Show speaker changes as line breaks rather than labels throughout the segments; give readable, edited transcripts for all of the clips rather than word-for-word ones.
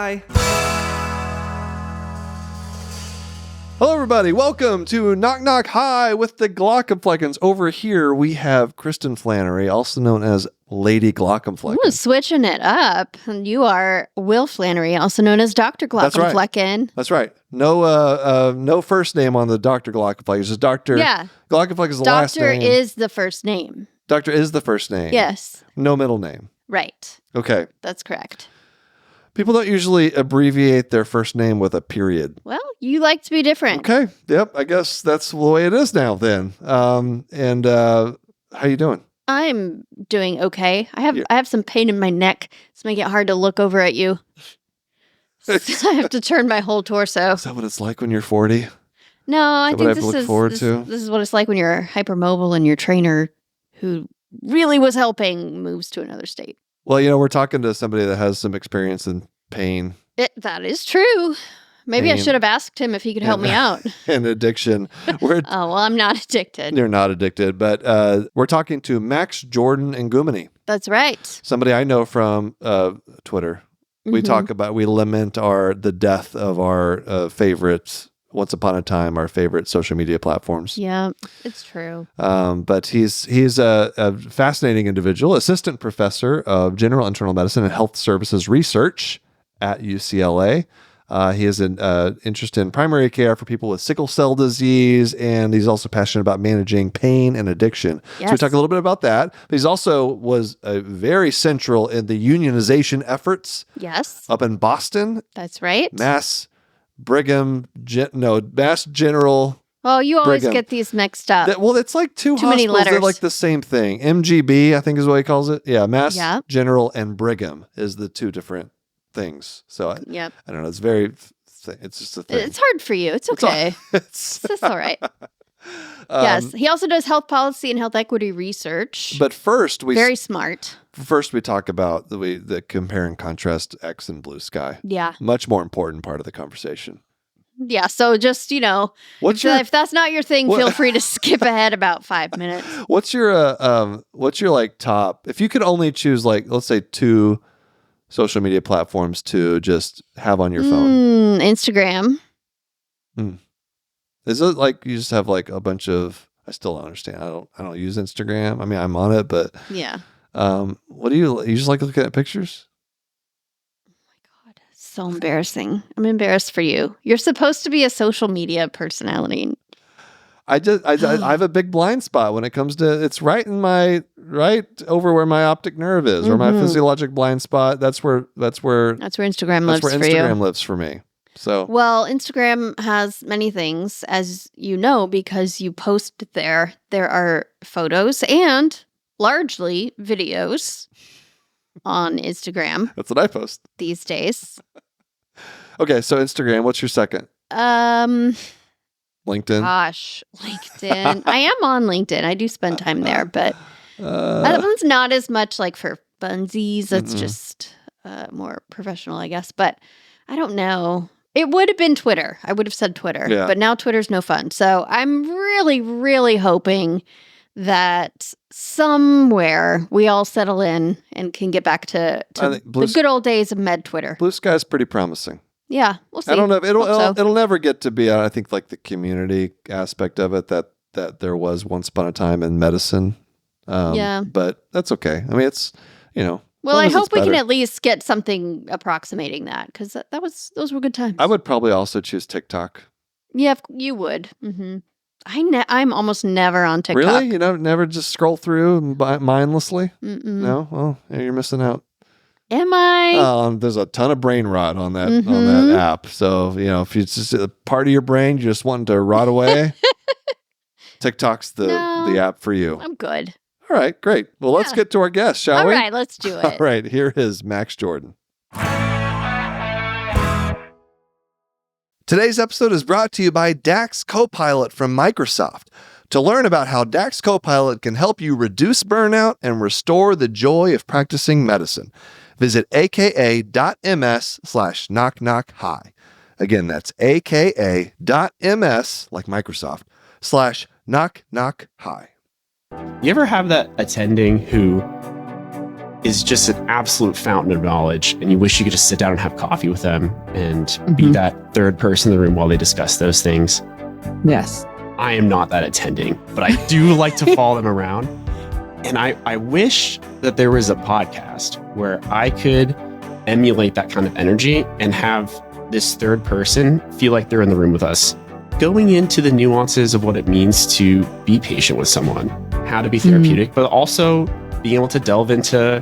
Hi. Hello, everybody. Welcome to Knock Knock Hi with the Glockenfleckens. Over here, we have Kristen Flannery, also known as Lady Glockenflecken.
Ooh, switching it up. You are Will Flannery, also known as Dr. Glockenflecken.
That's right. No first name on the Dr. Glockenflecken. It's just Dr.
Yeah.
Glockenflecken is the last name.
Doctor is the first name.
Doctor is the first name.
Yes.
No middle name.
Right.
Okay.
That's correct.
People don't usually abbreviate their first name with a period.
Well, you like to be different.
Okay. Yep. I guess that's the way it is now then. How you doing?
I'm doing okay. I have some pain in my neck. It's making it hard to look over at you. I have to turn my whole torso.
Is that what it's like when you're 40?
No, I think
this
is what it's like when you're hypermobile and your trainer, who really was helping, moves to another state.
Well, we're talking to somebody that has some experience in pain.
That is true. Maybe I should have asked him if he could help me out.
And addiction.
I'm not addicted.
You're not addicted, but we're talking to Max Jordan Nguemeni.
That's right.
Somebody I know from Twitter. We talk about, we lament the death of our favorites. Once upon a time, our favorite social media platforms.
Yeah, it's true.
But he's a fascinating individual, assistant professor of general internal medicine and health services research at UCLA. He has an interest in primary care for people with sickle cell disease, and he's also passionate about managing pain and addiction.
Yes.
So we talk a little bit about that. But he's also was very central in the unionization efforts.
Yes.
Up in Boston.
That's right.
Mass General.
Oh, you always
Brigham.
get these mixed up.
It's like two
Too many
hospitals. They're
letters.
like the same thing. MGB, I think is what he calls it. Yeah, Mass General and Brigham is the two different things. So I don't know. It's just a thing.
It's hard for you. It's okay. It's all right. Yes. He also does health policy and health equity research.
But first,
very smart.
First, we talk about the compare and contrast X and Bluesky.
Yeah.
Much more important part of the conversation.
Yeah. So just, if that's not your thing, feel free to skip ahead about 5 minutes.
What's your like top, if you could only choose let's say 2 social media platforms to just have on your phone?
Instagram.
Is it like you just have like a bunch of, I still don't understand. I don't use Instagram. I mean, I'm on it, but
yeah.
What do you just like looking at pictures?
Oh my God. So embarrassing. I'm embarrassed for you. You're supposed to be a social media personality.
I have a big blind spot when it comes to, it's right over where my optic nerve is, or my physiologic blind spot. That's where
Instagram lives for you.
Instagram lives for me. So,
well, Instagram has many things, as you know, because you post there. There are photos and largely videos on Instagram.
That's what I post
these days.
Okay, so Instagram, what's your second? LinkedIn.
Gosh, LinkedIn. I am on LinkedIn. I do spend time there, but that one's not as much like for funsies. It's just more professional, I guess. But I don't know. It would have been Twitter. I would have said Twitter, but now Twitter's no fun. So I'm really, really hoping that somewhere we all settle in and can get back to the good old days of med Twitter.
Bluesky is pretty promising.
Yeah, we'll see.
I don't know. It'll never get to be, I think, like the community aspect of it that there was once upon a time in medicine. But that's okay. I mean, it's,
well, I hope we can at least get something approximating that, because those were good times.
I would probably also choose TikTok.
Yeah, you would. Mm-hmm. I'm almost never on TikTok.
Really? You never just scroll through mindlessly? No? Well, you're missing out.
Am I?
There's a ton of brain rot on that app. So, if it's just a part of your brain you're just wanting to rot away, TikTok's the app for you.
I'm good.
All right, great. Well, let's get to our guest, shall we?
All right, let's do it.
All right, here is Max Jordan. Today's episode is brought to you by DAX Copilot from Microsoft. To learn about how DAX Copilot can help you reduce burnout and restore the joy of practicing medicine, visit aka.ms/knockknockhi. Again, that's aka.ms, like Microsoft, /knockknockhi.
You ever have that attending who is just an absolute fountain of knowledge, and you wish you could just sit down and have coffee with them and be that third person in the room while they discuss those things.
Yes.
I am not that attending, but I do like to follow them around. And I wish that there was a podcast where I could emulate that kind of energy and have this third person feel like they're in the room with us, going into the nuances of what it means to be patient with someone, how to be therapeutic, but also being able to delve into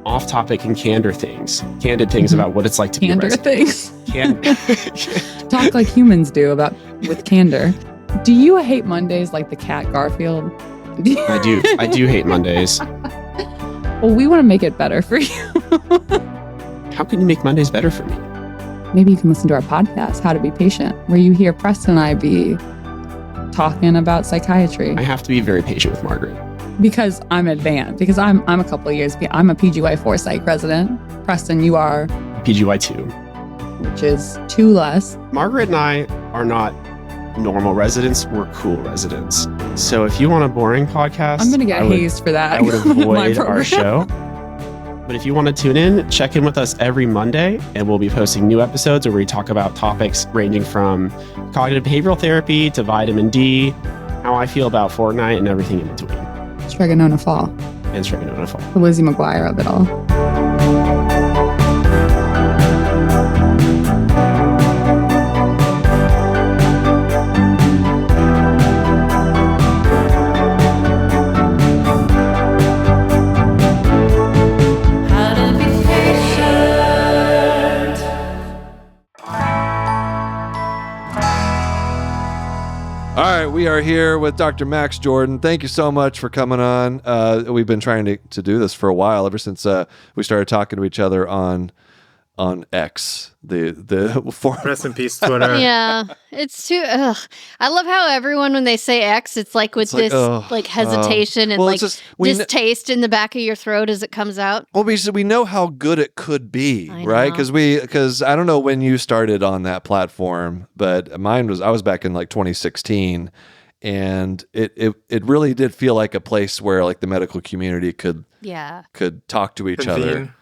off-topic and candid things about what it's like to
Candor
be a resident.
things. Talk like humans do with candor. Do you hate Mondays like the cat Garfield?
I do hate Mondays.
Well, we want to make it better for you.
How can you make Mondays better for me?
Maybe you can listen to our podcast, How to Be Patient, where you hear Preston and I be talking about psychiatry.
I have to be very patient with Margaret.
Because I'm advanced. Because I'm a couple of years. I'm a PGY4 psych resident. Preston, you are
PGY2,
which is 2 less.
Margaret and I are not normal residents. We're cool residents. So if you want a boring podcast,
I'm gonna get hazed for that.
I would
My
avoid our
program.
show. But if you want to tune in, check in with us every Monday, and we'll be posting new episodes where we talk about topics ranging from cognitive behavioral therapy to vitamin D, how I feel about Fortnite, and everything in between.
Stregonona Fall,
And Stregonona Fall.
the Lizzie McGuire of it all.
All right, we are here with Dr. Max Jordan. Thank you so much for coming on. We've been trying to do this for a while, ever since we started talking to each other on X.
Rest in peace, Twitter.
Yeah, it's too. Ugh. I love how everyone, when they say X, it's like with this hesitation and
Well,
like
it's just- we kn-
distaste in the back of your throat as it comes out.
Well, we know how good it could be,
I
right?
know.
Because I don't know when you started on that platform, but I was back in like 2016, and it really did feel like a place where like the medical community could talk to each other.
Convene.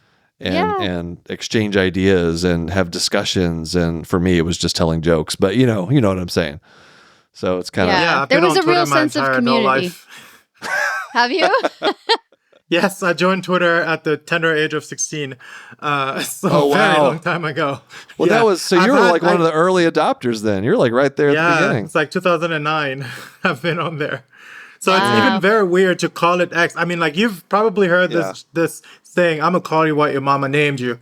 And exchange ideas and have discussions, and for me it was just telling jokes, but you know what I'm saying. So it's kind of
Yeah.
I've
There
been
was
on
a real
Twitter my
sense of
entire adult
community.
life.
Have you?
Yes, I joined Twitter at the tender age of 16.
Oh,
Very
wow.
long time ago.
well,
Yeah.
that was so you were like one of the early adopters then. You're like right there at the beginning.
It's like 2009. I've been on there. So
Wow.
it's even very weird to call it X. I mean, like you've probably heard this saying, "I'm gonna call you what your mama named you."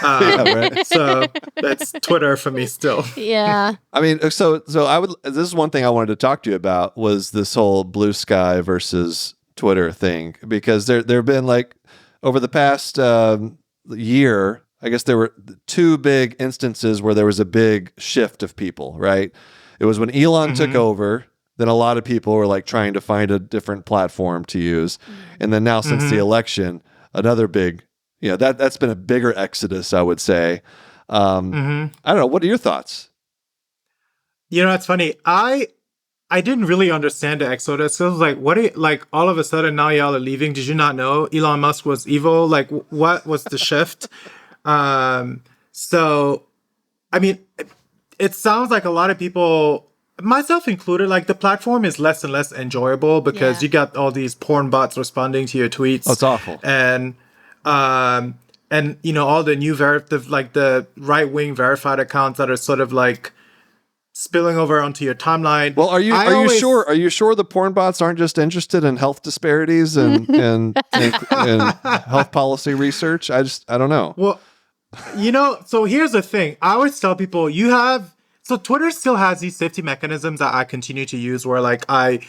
Yeah, right.
So that's Twitter for me still.
Yeah.
I mean, so this is one thing I wanted to talk to you about, was this whole Bluesky versus Twitter thing, because there have been like over the past year, I guess there were 2 big instances where there was a big shift of people, right? It was when Elon took over, then a lot of people were like trying to find a different platform to use. And then now since the election, another big, that's been a bigger exodus, I would say. I don't know. What are your thoughts?
It's funny. I didn't really understand the exodus. So I was like, what are you, like all of a sudden now y'all are leaving? Did you not know Elon Musk was evil? Like what was the shift? So, I mean, it sounds like a lot of people, myself included, like the platform is less and less enjoyable because you got all these porn bots responding to your tweets.
Oh, it's awful.
And all the new the right-wing verified accounts that are sort of like spilling over onto your timeline.
Well, are you sure? Are you sure the porn bots aren't just interested in health disparities and health policy research? I don't know.
Well, so here's the thing. I always tell people so Twitter still has these safety mechanisms that I continue to use where like I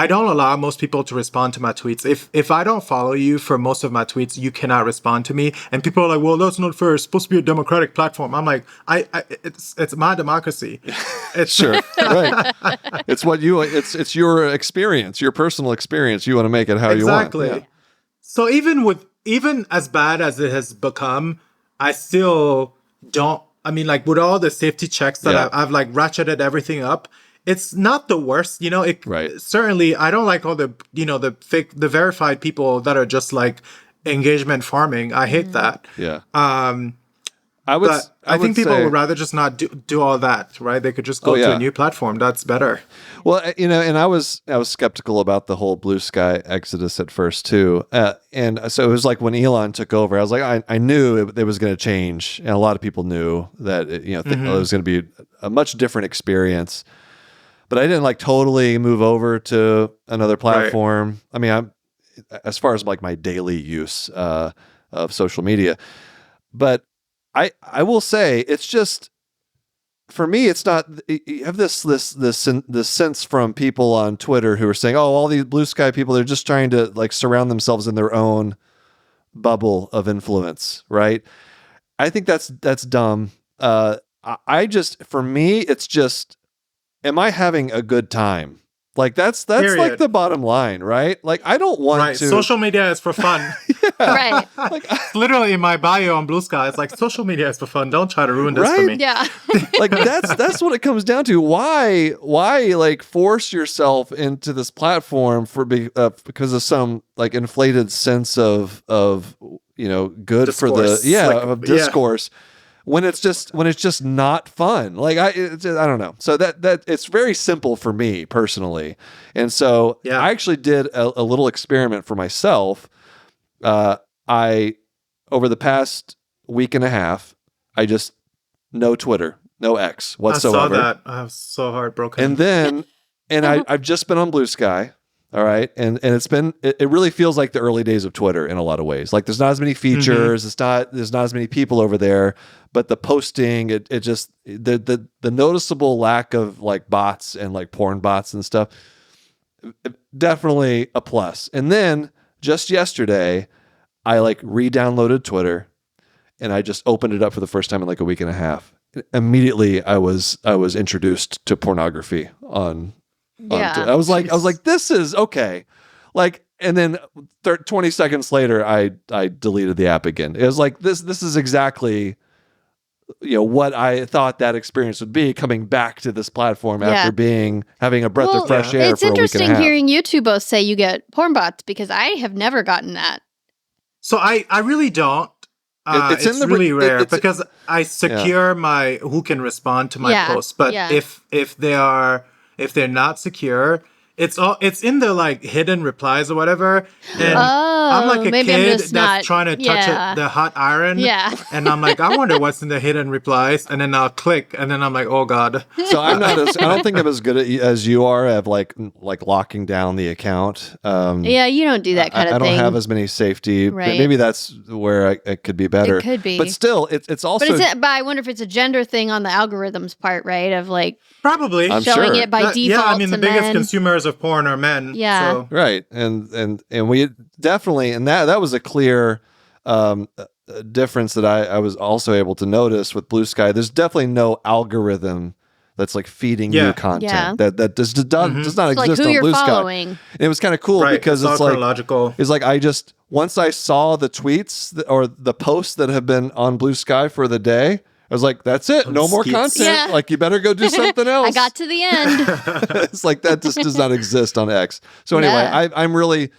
don't allow most people to respond to my tweets. If I don't follow you for most of my tweets, you cannot respond to me. And people are like, well, that's not fair. It's supposed to be a democratic platform. I'm like, it's my democracy. It's
Sure, right. It's your experience, your personal experience. You want to make it how you want.
Exactly.
Yeah.
So even as bad as it has become, I still don't. I mean, like with all the safety checks that I've like ratcheted everything up. It's not the worst,
Right.
Certainly, I don't like all the, the fake, the verified people that are just like engagement farming. I hate that.
Yeah.
But I think people
say,
would rather just not do all that, right? They could just go to a new platform. That's better.
Well, and I was skeptical about the whole Bluesky exodus at first too, and so it was like when Elon took over, I was like, I knew it was going to change, and a lot of people knew that it was going to be a much different experience, but I didn't like totally move over to another platform. Right. I mean, as far as like my daily use of social media, but I will say it's just, for me, it's not. You have this sense from people on Twitter who are saying, "Oh, all these Bluesky people, they're just trying to like surround themselves in their own bubble of influence." Right? I think that's dumb. I just, for me, it's just, am I having a good time? Like that's like the bottom line, right? Like I don't want to.
Social media is for fun.
Right.
Like literally in my bio on Bluesky, it's like social media is for fun. Don't try to ruin this for me.
Yeah.
Like that's what it comes down to. Why like force yourself into this platform because of some like inflated sense of good discourse. Of discourse. When it's just not fun. Like I don't know. So that it's very simple for me personally. And so I actually did a little experiment for myself. I over the past week and a half, I just no Twitter, no X whatsoever.
I saw that. I was so heartbroken.
And then I've just been on Bluesky. All right. And it really feels like the early days of Twitter in a lot of ways. Like there's not as many features. There's not as many people over there, but the posting, it just, the noticeable lack of like bots and like porn bots and stuff, definitely a plus. And then just yesterday, I like re-downloaded Twitter and I just opened it up for the first time in like a week and a half. Immediately I was introduced to pornography on I was like, this is okay. Like, and then 20 seconds later, I deleted the app again. It was like, this is exactly, what I thought that experience would be, coming back to this platform after having a breath of fresh air for a week and a half.
It's interesting hearing you two both say you get porn bots, because I have never gotten that.
So I really don't. It's really rare because I secure my who can respond to my posts. But if they're not secure, it's in the like hidden replies or whatever. And I'm like a kid that's trying to touch the hot iron. Yeah. And I'm like, I wonder what's in the hidden replies. And then I'll click and then I'm like, oh God.
So I don't think I'm as good as you are at like locking down the account.
You don't do that kind of thing.
I don't have as many safety. Right. Maybe that's where it could be better.
It could be.
But still, it's also.
But I wonder if it's a gender thing on the algorithm's part, right? Of like.
Probably.
I'm
showing
sure.
it by default.
Yeah, I mean, the biggest
men.
consumers of porn are men.
Yeah.
So.
Right. And we definitely, and that was a clear difference that I was also able to notice with Bluesky. There's definitely no algorithm that's like feeding you content that does not exist
like
on
Bluesky.
Following. And it was kind of cool because it's like
chronological.
It's like once I saw the tweets or the posts that have been on Bluesky for the day, I was like, that's it. No more content.
Yeah.
Like, you better go do something else.
I got to the end.
It's like that just does not exist on X. So anyway, I'm really,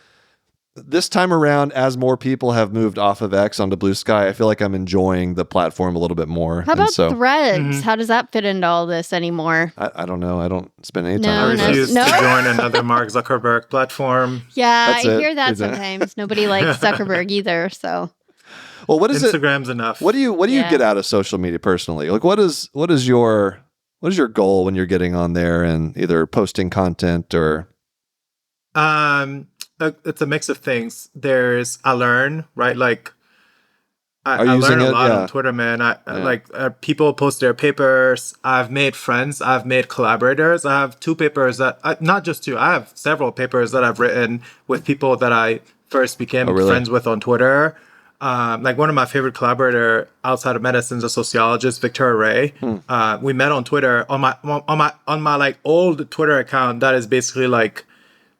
this time around, as more people have moved off of X onto Bluesky, I feel like I'm enjoying the platform a little bit more.
How about Threads? How does that fit into all this anymore?
I don't know. I don't spend any time
on it. I refuse to join another Mark Zuckerberg platform.
Yeah, I hear that sometimes. Nobody likes Zuckerberg either, so...
Well, what is
Instagram's enough.
What do you get out of social media personally? Like, what is your goal when you're getting on there and either posting content or?
It's a mix of things. I learn, right? Like, I learn a lot on Twitter, man. People post their papers. I've made friends. I've made collaborators. I have two papers not just two. I have several papers that I've written with people that I first became friends with on Twitter. Like one of my favorite collaborator outside of medicine is a sociologist, Victoria Ray. We met on Twitter on my like old Twitter account. That is basically like,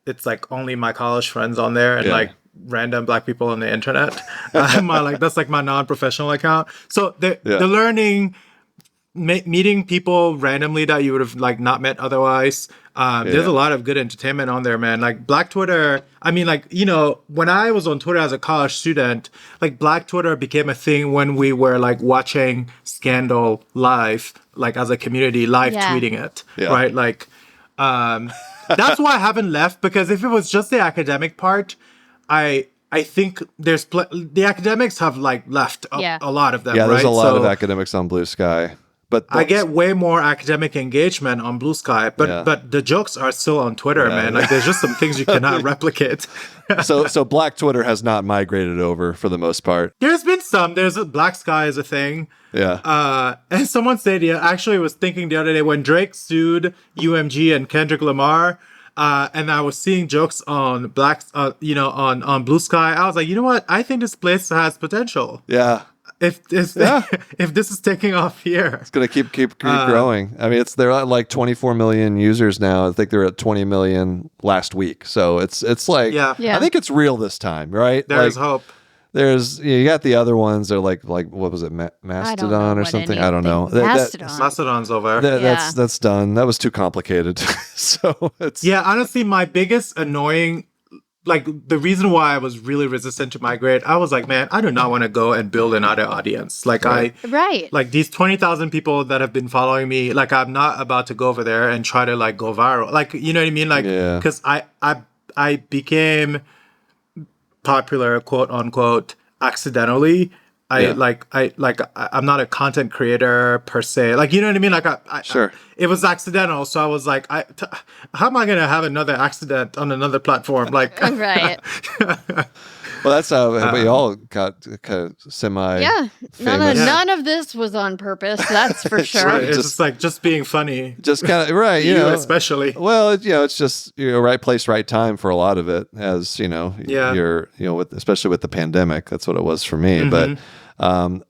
it's like only my college friends on there and like random Black people on the internet. That's like my non-professional account. So the learning meeting people randomly that you would have like not met otherwise. There's a lot of good entertainment on there, man. Like Black Twitter. I mean, like, you know, when I was on Twitter as a college student, like Black Twitter became a thing when we were like watching Scandal live, like as a community, live tweeting it, right? Like, that's why I haven't left, because if it was just the academic part, I think there's the academics have like left a lot of them.
Yeah, there's
right?
a lot of academics on Blue Sky. But
I get way more academic engagement on Blue Sky, but the jokes are still on Twitter, man. Like there's just some things you cannot replicate.
So Black Twitter has not migrated over for the most part.
There's been some. There's a Black Sky is a thing.
Yeah.
And someone said, actually was thinking the other day when Drake sued UMG and Kendrick Lamar, and I was seeing jokes on on Blue Sky. I was like, you know what? I think this place has potential.
Yeah.
If this is taking off here,
it's gonna keep growing. I mean, they're at like 24 million users now. I think they're at 20 million last week. So it's like, I think it's real this time, right?
There's hope.
There's you got the other ones. They're like what was it, Mastodon or something? I don't know.
Mastodon's over.
That's done. That was too complicated. So it's
honestly, my biggest annoying. Like, the reason why I was really resistant to migrate, I was like, man, I do not want to go and build another audience. Like, like these 20,000 people that have been following me, like, I'm not about to go over there and try to, like, go viral. Like, you know what I mean? Like, because I became popular, quote unquote, accidentally. I'm not a content creator per se. Like, you know what I mean? Like, it was accidental. So I was like, how am I going to have another accident on another platform? Like,
right.
Well, that's how we all got kind of semi.
Yeah, none of this was on purpose. That's for sure.
Right. It's just like being funny.
Just kind of right, you know,
especially.
Well, it's just right place, right time for a lot of it. As you know, especially with the pandemic, that's what it was for me.
Mm-hmm.
But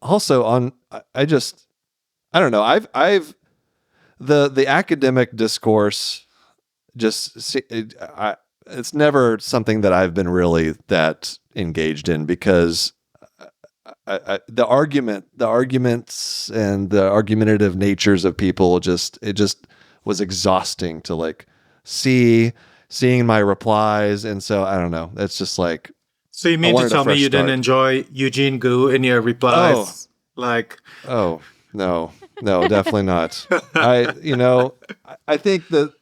also I don't know. I've the academic discourse it's never something that I've been really that engaged in, because the arguments and the argumentative natures of people it just was exhausting to like seeing my replies. And so I don't know. It's just like,
so you mean to tell me you didn't enjoy Eugene Gu in your replies?
Oh, no, definitely not. I think that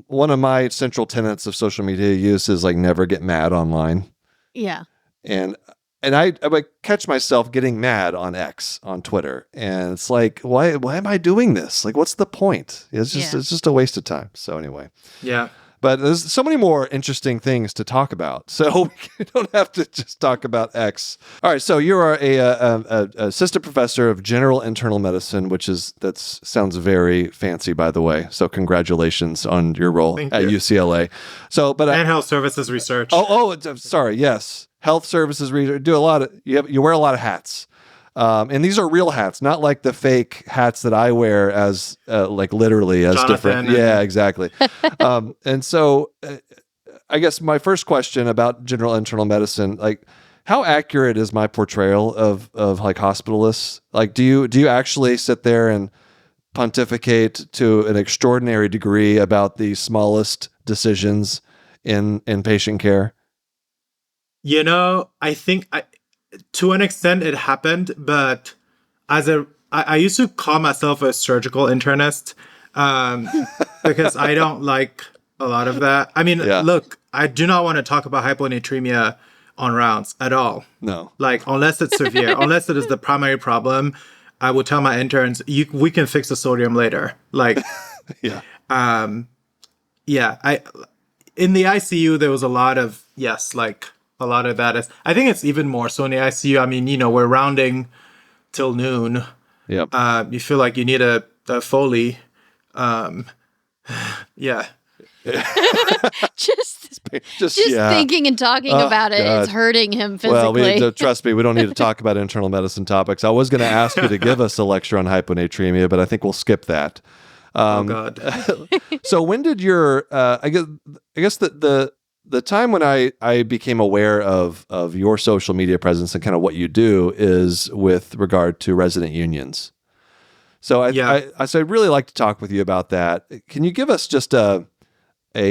one of my central tenets of social media use is like never get mad online.
Yeah.
And I would catch myself getting mad on X, on Twitter. And it's like, why am I doing this? Like, what's the point? It's just a waste of time. So anyway.
Yeah.
But there's so many more interesting things to talk about, so we don't have to just talk about X. All right, so you are a assistant professor of general internal medicine, that sounds very fancy, by the way. So congratulations on your role at UCLA. So,
and health services research.
Sorry, yes, health services research. You wear a lot of hats. And these are real hats, not like the fake hats that I wear as like literally as
Jonathan
different. Yeah, exactly. And so I guess my first question about general internal medicine, like how accurate is my portrayal of like hospitalists? Like, do you actually sit there and pontificate to an extraordinary degree about the smallest decisions in patient care?
I think to an extent it happened, but I used to call myself a surgical internist because I don't like a lot of that. I mean, look, I do not want to talk about hyponatremia on rounds at all.
No.
Like, unless it's severe, unless it is the primary problem, I would tell my interns, we can fix the sodium later. Like, in the ICU, there was a lot of, a lot of that. I think it's even more so in the ICU. I mean, we're rounding till noon.
Yep.
You feel like you need a Foley.
Just thinking and talking about it is hurting him physically.
Well, trust me, we don't need to talk about internal medicine topics. I was going to ask you to give us a lecture on hyponatremia, but I think we'll skip that.
Oh God.
So when did your I guess the time when I became aware of your social media presence and kind of what you do is with regard to resident unions. So
Yeah.
I'd really like to talk with you about that. Can you give us just a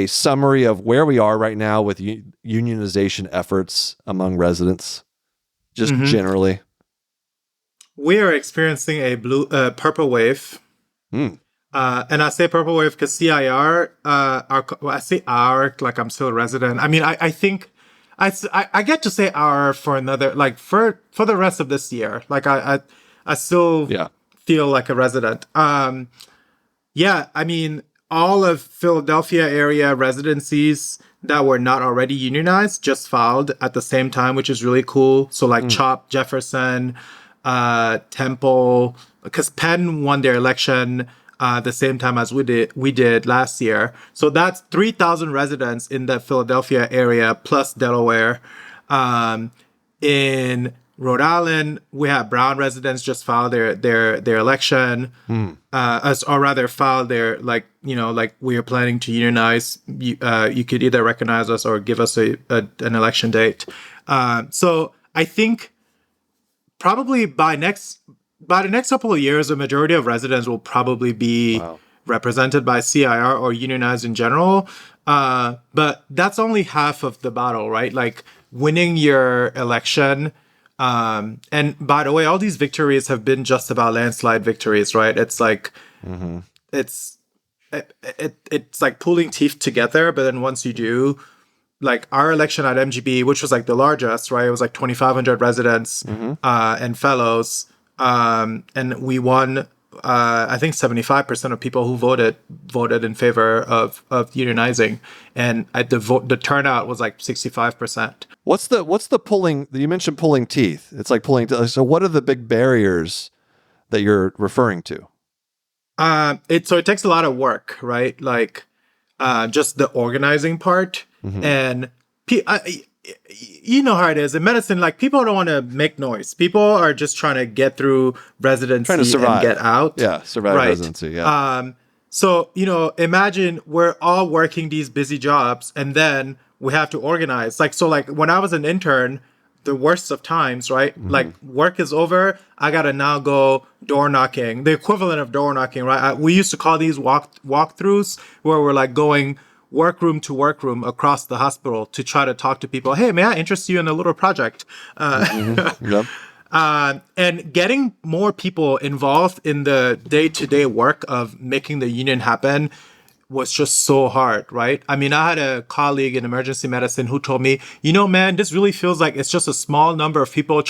summary of where we are right now with unionization efforts among residents, just generally?
We are experiencing a purple wave. And I say purple wave because CIR, I say our, like I'm still a resident. I mean, I think I get to say our for another, like for the rest of this year. Like I still feel like a resident. Yeah, I mean, all of Philadelphia area residencies that were not already unionized just filed at the same time, which is really cool. So like CHOP, Jefferson, Temple, because Penn won their election the same time as we did last year. So that's 3,000 residents in the Philadelphia area plus Delaware. In Rhode Island, we have Brown residents just filed their election, or rather filed their, like, like we are planning to unionize. You could either recognize us or give us an election date. So I think probably by the next couple of years, a majority of residents will probably be represented by CIR or unionized in general. But that's only half of the battle, right? Like winning your election. And by the way, all these victories have been just about landslide victories, right? It's like, it's like pulling teeth together. But then once you do, like our election at MGB, which was like the largest, right? It was like 2,500 residents, and fellows. And we won, I think 75% of people who voted in favor of unionizing. And the turnout was like 65%.
What's the pulling? You mentioned pulling teeth. It's like pulling. So what are the big barriers that you're referring to?
It takes a lot of work, right? Like, just the organizing part. And you know how it is in medicine. Like, people don't want to make noise. People are just trying to get through residency,
trying to survive,
and get out.
Yeah, survive residency. Yeah.
So imagine we're all working these busy jobs, and then we have to organize. Like when I was an intern, the worst of times, right? Like work is over, I gotta now go door knocking, the equivalent of door knocking, right? We used to call these walkthroughs, where we're like going workroom to workroom across the hospital to try to talk to people. Hey, may I interest you in a little project? And getting more people involved in the day-to-day work of making the union happen was just so hard, right? I mean, I had a colleague in emergency medicine who told me, man, this really feels like it's just a small number of people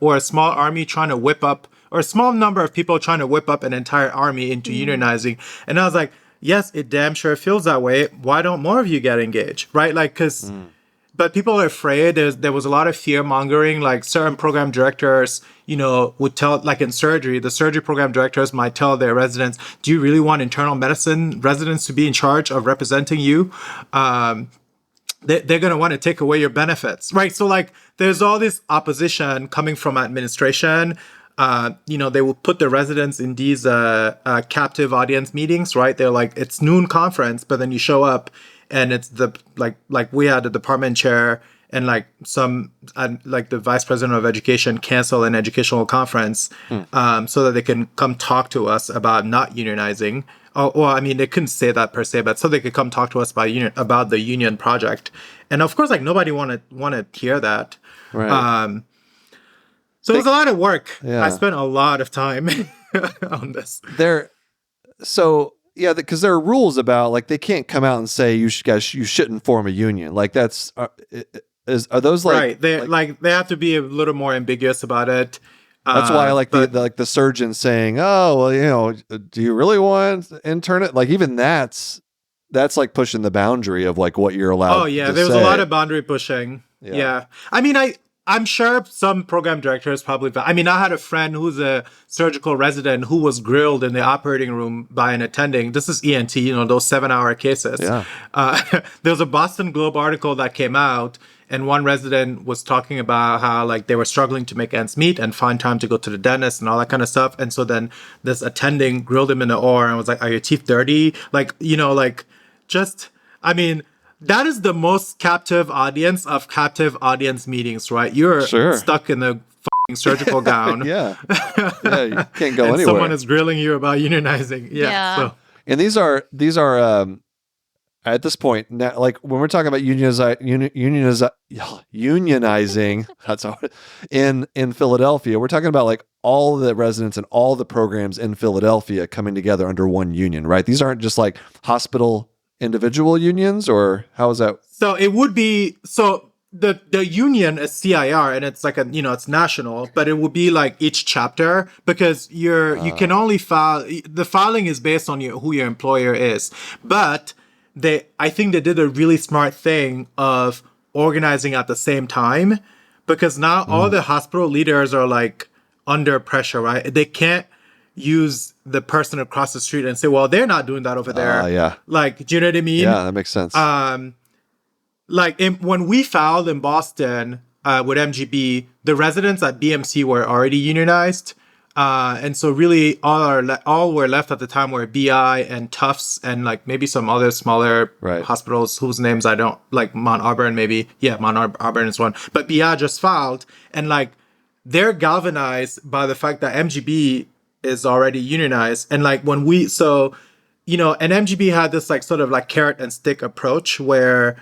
or a small army trying to whip up, or a small number of people trying to whip up an entire army into unionizing. And I was like, yes, it damn sure feels that way. Why don't more of you get engaged, right? Like, because... But people are afraid. There was a lot of fear mongering. Like certain program directors, would tell, like in surgery, the surgery program directors might tell their residents, do you really want internal medicine residents to be in charge of representing you? They're going to want to take away your benefits, right? So like there's all this opposition coming from administration. They will put the residents in these captive audience meetings, right? They're like, it's noon conference, but then you show up and it's the like we had a department chair and like some like the vice president of education cancel an educational conference so that they can come talk to us about not unionizing. Well, I mean, they couldn't say that per se, but so they could come talk to us about the union project. And of course, like nobody want to hear that.
Right.
So it was a lot of work.
Yeah.
I spent a lot of time on this.
Yeah, because there are rules about like they can't come out and say you shouldn't form a union. Like that's are those like
right? They have to be a little more ambiguous about it.
That's why I like the surgeon saying, "Oh, well, do you really want to intern it?" Like even that's like pushing the boundary of like what you're allowed.
Oh yeah,
to
there was
say.
a lot of boundary pushing. Yeah. I mean, I'm sure some program directors probably. I mean, I had a friend who's a surgical resident who was grilled in the operating room by an attending. This is ENT, those 7-hour cases.
Yeah.
There was a Boston Globe article that came out, and one resident was talking about how like they were struggling to make ends meet and find time to go to the dentist and all that kind of stuff. And so then this attending grilled him in the OR and was like, "Are your teeth dirty?" Like, I mean. That is the most captive audience of captive audience meetings, right? You're stuck in the surgical gown.
Yeah. Yeah, you can't go
and
anywhere.
someone is grilling you about unionizing. Yeah. So
And these are at this point now, like when we're talking about unionizing, that's hard, in Philadelphia, we're talking about like all the residents and all the programs in Philadelphia coming together under one union, right? These aren't just like hospital individual unions, or how is that?
So it would be the union is CIR, and it's like it's national, but it would be like each chapter, because you can only file, the filing is based on who your employer is. But I think they did a really smart thing of organizing at the same time, because now all the hospital leaders are like under pressure, right? They can't use the person across the street and say, well, they're not doing that over there.
Yeah.
Like, do you know what I mean?
Yeah, that makes sense.
When we filed in Boston with MGB, the residents at BMC were already unionized. And so really all were left at the time were BI and Tufts and like maybe some other smaller hospitals whose names I don't, like Mount Auburn maybe. Yeah, Mount Auburn is one. But BI just filed, and like they're galvanized by the fact that MGB is already unionized. And like and MGB had this like sort of like carrot and stick approach where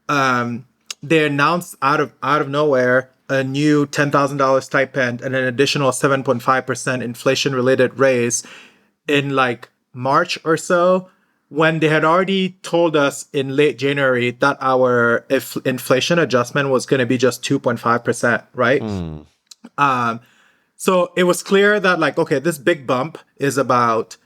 they announced out of nowhere a new $10,000 stipend and an additional 7.5% inflation-related raise in like March or so, when they had already told us in late January that our inflation adjustment was going to be just 2.5%, right? So it was clear that like, okay, this big bump is about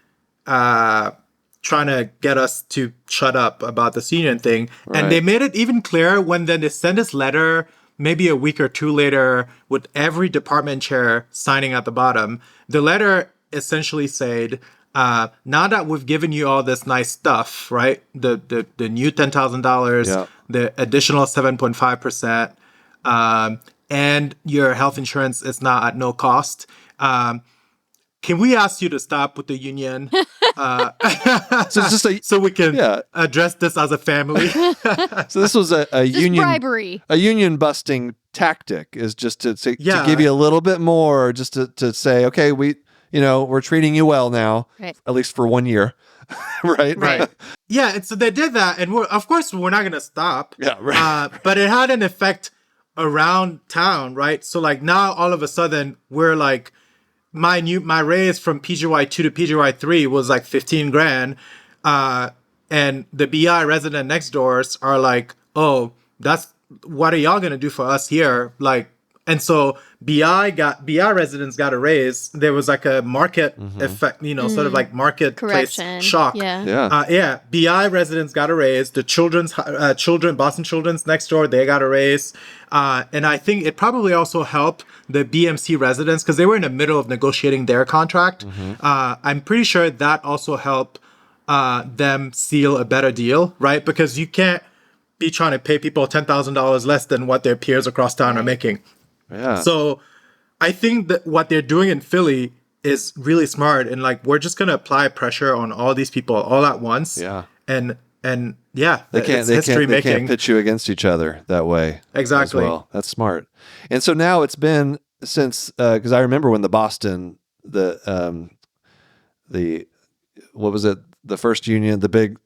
trying to get us to shut up about this union thing. Right. And they made it even clearer when then they sent this letter maybe a week or two later with every department chair signing at the bottom. The letter essentially said, now that we've given you all this nice stuff, right? The new $10,000, the additional 7.5%, and your health insurance is now at no cost. Can we ask you to stop with the union? So we can address this as a family.
So this was a union
bribery,
a union busting tactic, is just to give you a little bit more, just to say, okay, we're treating you well now, at least for 1 year. right.
Yeah, and so they did that, and we're not going to stop.
Yeah, right.
But it had an effect around town, right? So like now all of a sudden we're like, my raise from PGY2 to PGY3 was like 15 grand. And the BI resident next doors are like, oh, what are y'all going to do for us here? Like, and so BI residents got a raise. There was like a market effect, sort of like marketplace shock.
Yeah.
BI residents got a raise. The Boston Children's next door, they got a raise. And I think it probably also helped the BMC residents because they were in the middle of negotiating their contract. I'm pretty sure that also helped them seal a better deal, right? Because you can't be trying to pay people $10,000 less than what their peers across town are making.
Yeah.
So I think that what they're doing in Philly is really smart, and like we're just gonna apply pressure on all these people all at once.
Yeah.
And
they can't pitch you against each other that way.
Exactly.
As well. That's smart. And so now it's been since because I remember when the Boston what was it, the first union, the big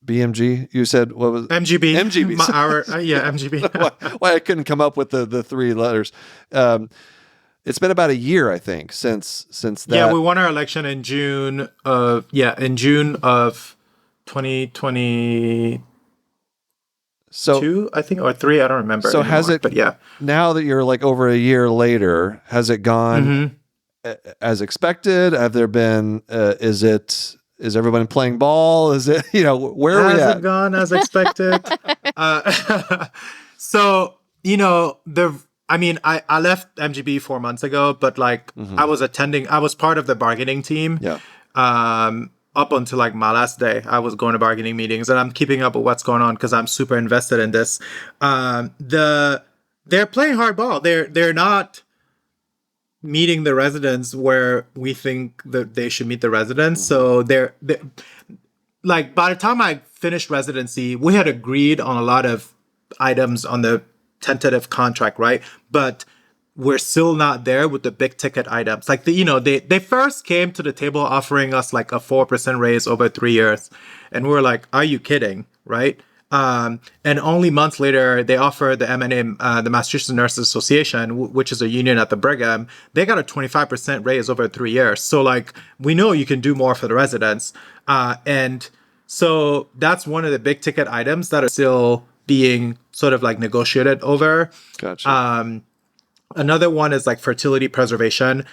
BMG, you said, what was
MGB?
MGB.
MGB.
why I couldn't come up with the three letters. It's been about a year, I think, since that.
Yeah, we won our election in June of 2022, I think, or 3, I don't remember.
So
anymore,
has it?
But yeah,
now that you're like over a year later, has it gone as expected? Have there been? Is everyone playing ball? Is it, where are we at?
Has it gone as expected? So, I left MGB 4 months ago, but like I was part of the bargaining team.
Yeah.
Up until like my last day, I was going to bargaining meetings, and I'm keeping up with what's going on because I'm super invested in this. They're playing hardball. They're not meeting the residents where we think that they should meet the residents. So they're like, by the time I finished residency, we had agreed on a lot of items on the tentative contract, right? But we're still not there with the big ticket items. Like they first came to the table offering us like a 4% raise over 3 years, and we were like, "Are you kidding?" Right? And only months later, they offered the MNA, the Massachusetts Nurses Association, which is a union at the Brigham. They got a 25% raise over 3 years. So like we know you can do more for the residents, and so that's one of the big ticket items that are still being sort of like negotiated over.
Gotcha.
Another one is like fertility preservation,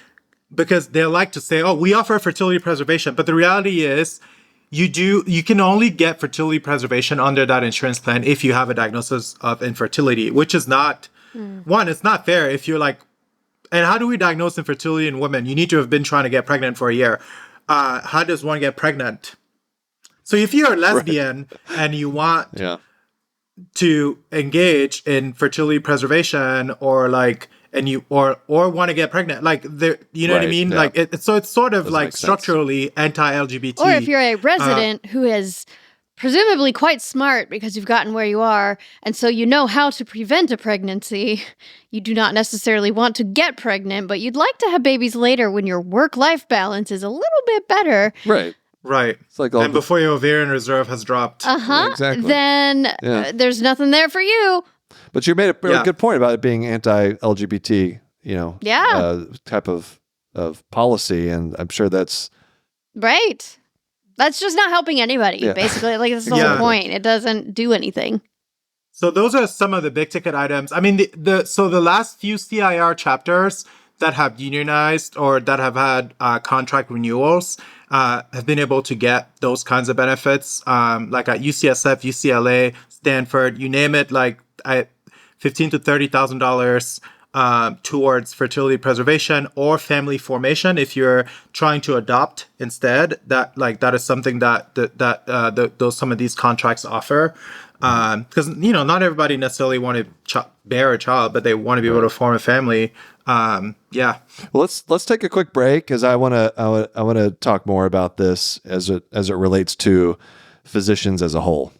because they like to say, "Oh, we offer fertility preservation," but the reality is, you can only get fertility preservation under that insurance plan if you have a diagnosis of infertility, which is not one. It's not fair if you're like, and how do we diagnose infertility in women? You need to have been trying to get pregnant for a year. How does one get pregnant? So if you're a lesbian and you want to engage in fertility preservation, or like, and you or want to get pregnant, like there, you know what I mean?
Yeah.
Like so it's sort of
Doesn't
like
make sense.
structurally anti-LGBT.
Or if you're a resident who is presumably quite smart because you've gotten where you are, and so you know how to prevent a pregnancy, you do not necessarily want to get pregnant, but you'd like to have babies later when your work-life balance is a little bit better.
Right.
It's like
And before your ovarian reserve has dropped.
Exactly.
Then there's nothing there for you.
But you made a good point about it being anti-LGBT, type of policy, and I'm sure that's
Right. That's just not helping anybody, basically. Like, that's the whole point. It doesn't do anything.
So those are some of the big ticket items. I mean, the last few CIR chapters that have unionized or that have had contract renewals have been able to get those kinds of benefits, like at UCSF, UCLA, Stanford, you name it, like $15,000 to $30,000 towards fertility preservation or family formation if you're trying to adopt instead. That is something that those some of these contracts offer. Because not everybody necessarily want to bear a child, but they want to be able to form a family.
Well, let's take a quick break, because I want to talk more about this as it relates to physicians as a whole.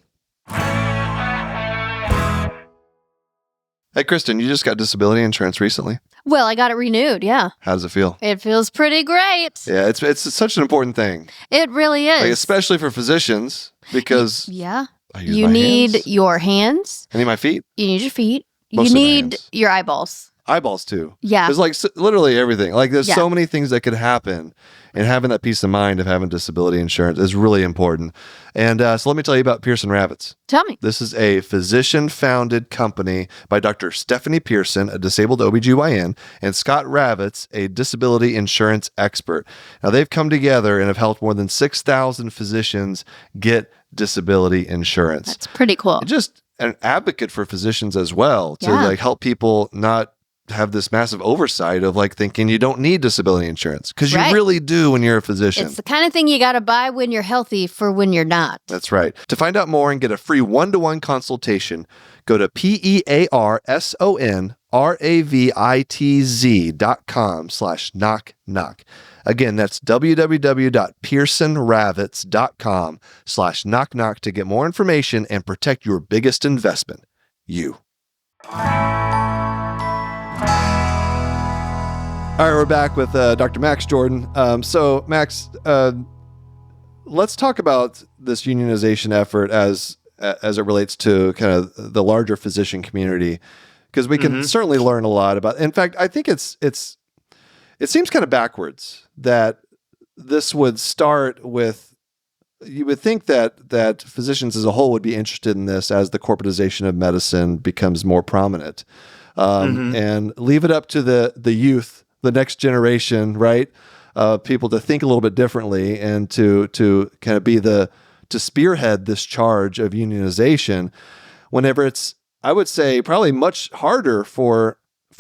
Hey, Kristen, you just got disability insurance recently.
Well, I got it renewed, yeah.
How does it feel?
It feels pretty great.
Yeah, it's such an important thing.
It really is.
Like, especially for physicians, because I use
you
my
need
hands.
your hands.
I need my feet.
You need your feet.
Most
you
of my
need
hands.
your eyeballs.
Eyeballs too.
Yeah.
There's like literally everything. Like there's
Yeah.
so many things that could happen, and having that peace of mind of having disability insurance is really important. And so let me tell you about Pearson Ravitz.
Tell me.
This is a physician-founded company by Dr. Stephanie Pearson, a disabled OBGYN, and Scott Ravitz, a disability insurance expert. Now, they've come together and have helped more than 6,000 physicians get disability insurance.
That's pretty cool.
And just an advocate for physicians as well, to
Yeah.
like help people not have this massive oversight of like thinking you don't need disability insurance, because
Right.
you really do when you're a physician.
It's the kind of thing you got to buy when you're healthy for when you're not.
That's right. To find out more and get a free one-to-one consultation, go to pearsonravitz.com/knock-knock. Again, that's www.pearsonravitz.com/knock-knock to get more information and protect your biggest investment, you. All right, we're back with Dr. Max Jordan. So, Max, let's talk about this unionization effort as it relates to kind of the larger physician community, because we can certainly learn a lot about. In fact, I think it seems kind of backwards that this would start with. You would think that physicians as a whole would be interested in this as the corporatization of medicine becomes more prominent, and leave it up to the youth, the next generation, right? People to think a little bit differently and to kind of be to spearhead this charge of unionization, whenever it's, I would say, probably much harder for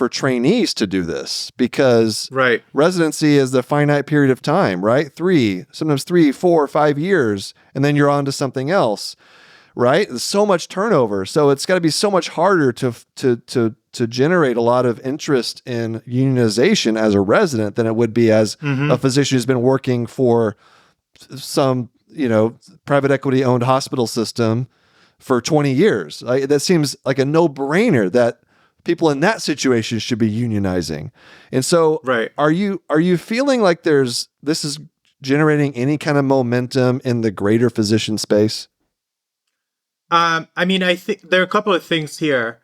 trainees to do this, because residency is the finite period of time, right? 3, sometimes 3, 4, 5 years, and then you're on to something else, right? There's so much turnover. So it's got to be so much harder to generate a lot of interest in unionization as a resident than it would be as a physician who's been working for some, private equity owned hospital system for 20 years. That seems like a no-brainer that people in that situation should be unionizing. And so
Right.
are you feeling like this is generating any kind of momentum in the greater physician space?
I mean, I think there are a couple of things here.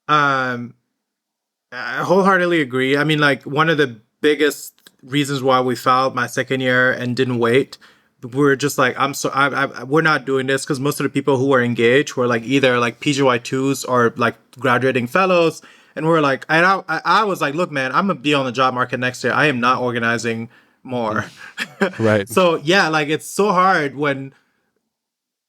I wholeheartedly agree. I mean, like, one of the biggest reasons why we filed my second year and didn't wait, we're just like, we're not doing this, because most of the people who were engaged were like either like PGY2s or like graduating fellows. And we're like, and I was like, look, man, I'm gonna be on the job market next year. I am not organizing more.
Right.
So yeah, like, it's so hard when,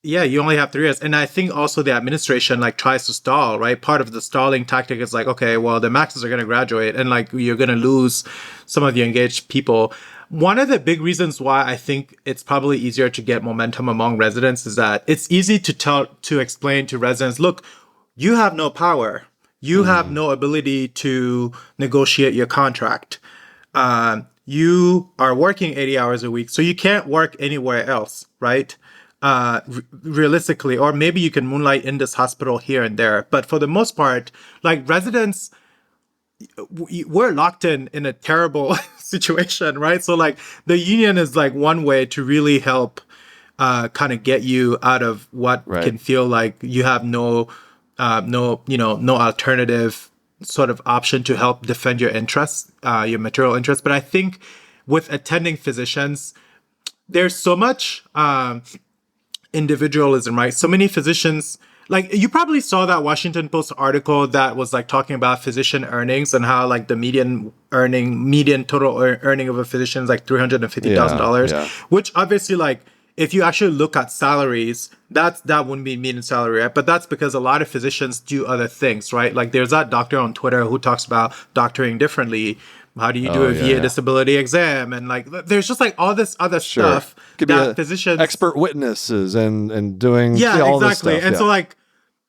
yeah, you only have 3 years. And I think also the administration like tries to stall, right? Part of the stalling tactic is like, okay, well, the maxes are going to graduate and like you're going to lose some of the engaged people. One of the big reasons why I think it's probably easier to get momentum among residents is that it's easy to explain to residents, look, you have no power. You have no ability to negotiate your contract. You are working 80 hours a week, so you can't work anywhere else, right? Realistically, or maybe you can moonlight in this hospital here and there. But for the most part, like, residents, we're locked in a terrible situation, right? So like the union is like one way to really help kind of get you out of what can feel like you have no alternative sort of option to help defend your interests, your material interests. But I think with attending physicians, there's so much individualism, right? So many physicians, like, you probably saw that Washington Post article that was like talking about physician earnings and how like the median total earning of a physician is like $350,000, which obviously, like, if you actually look at salaries, that wouldn't be median salary, right? But that's because a lot of physicians do other things, right? Like, there's that doctor on Twitter who talks about doctoring differently. How do you do a VA disability exam? And like, there's just like all this other stuff
Could
that
be
physicians,
expert witnesses and doing
exactly.
all this stuff.
And so like,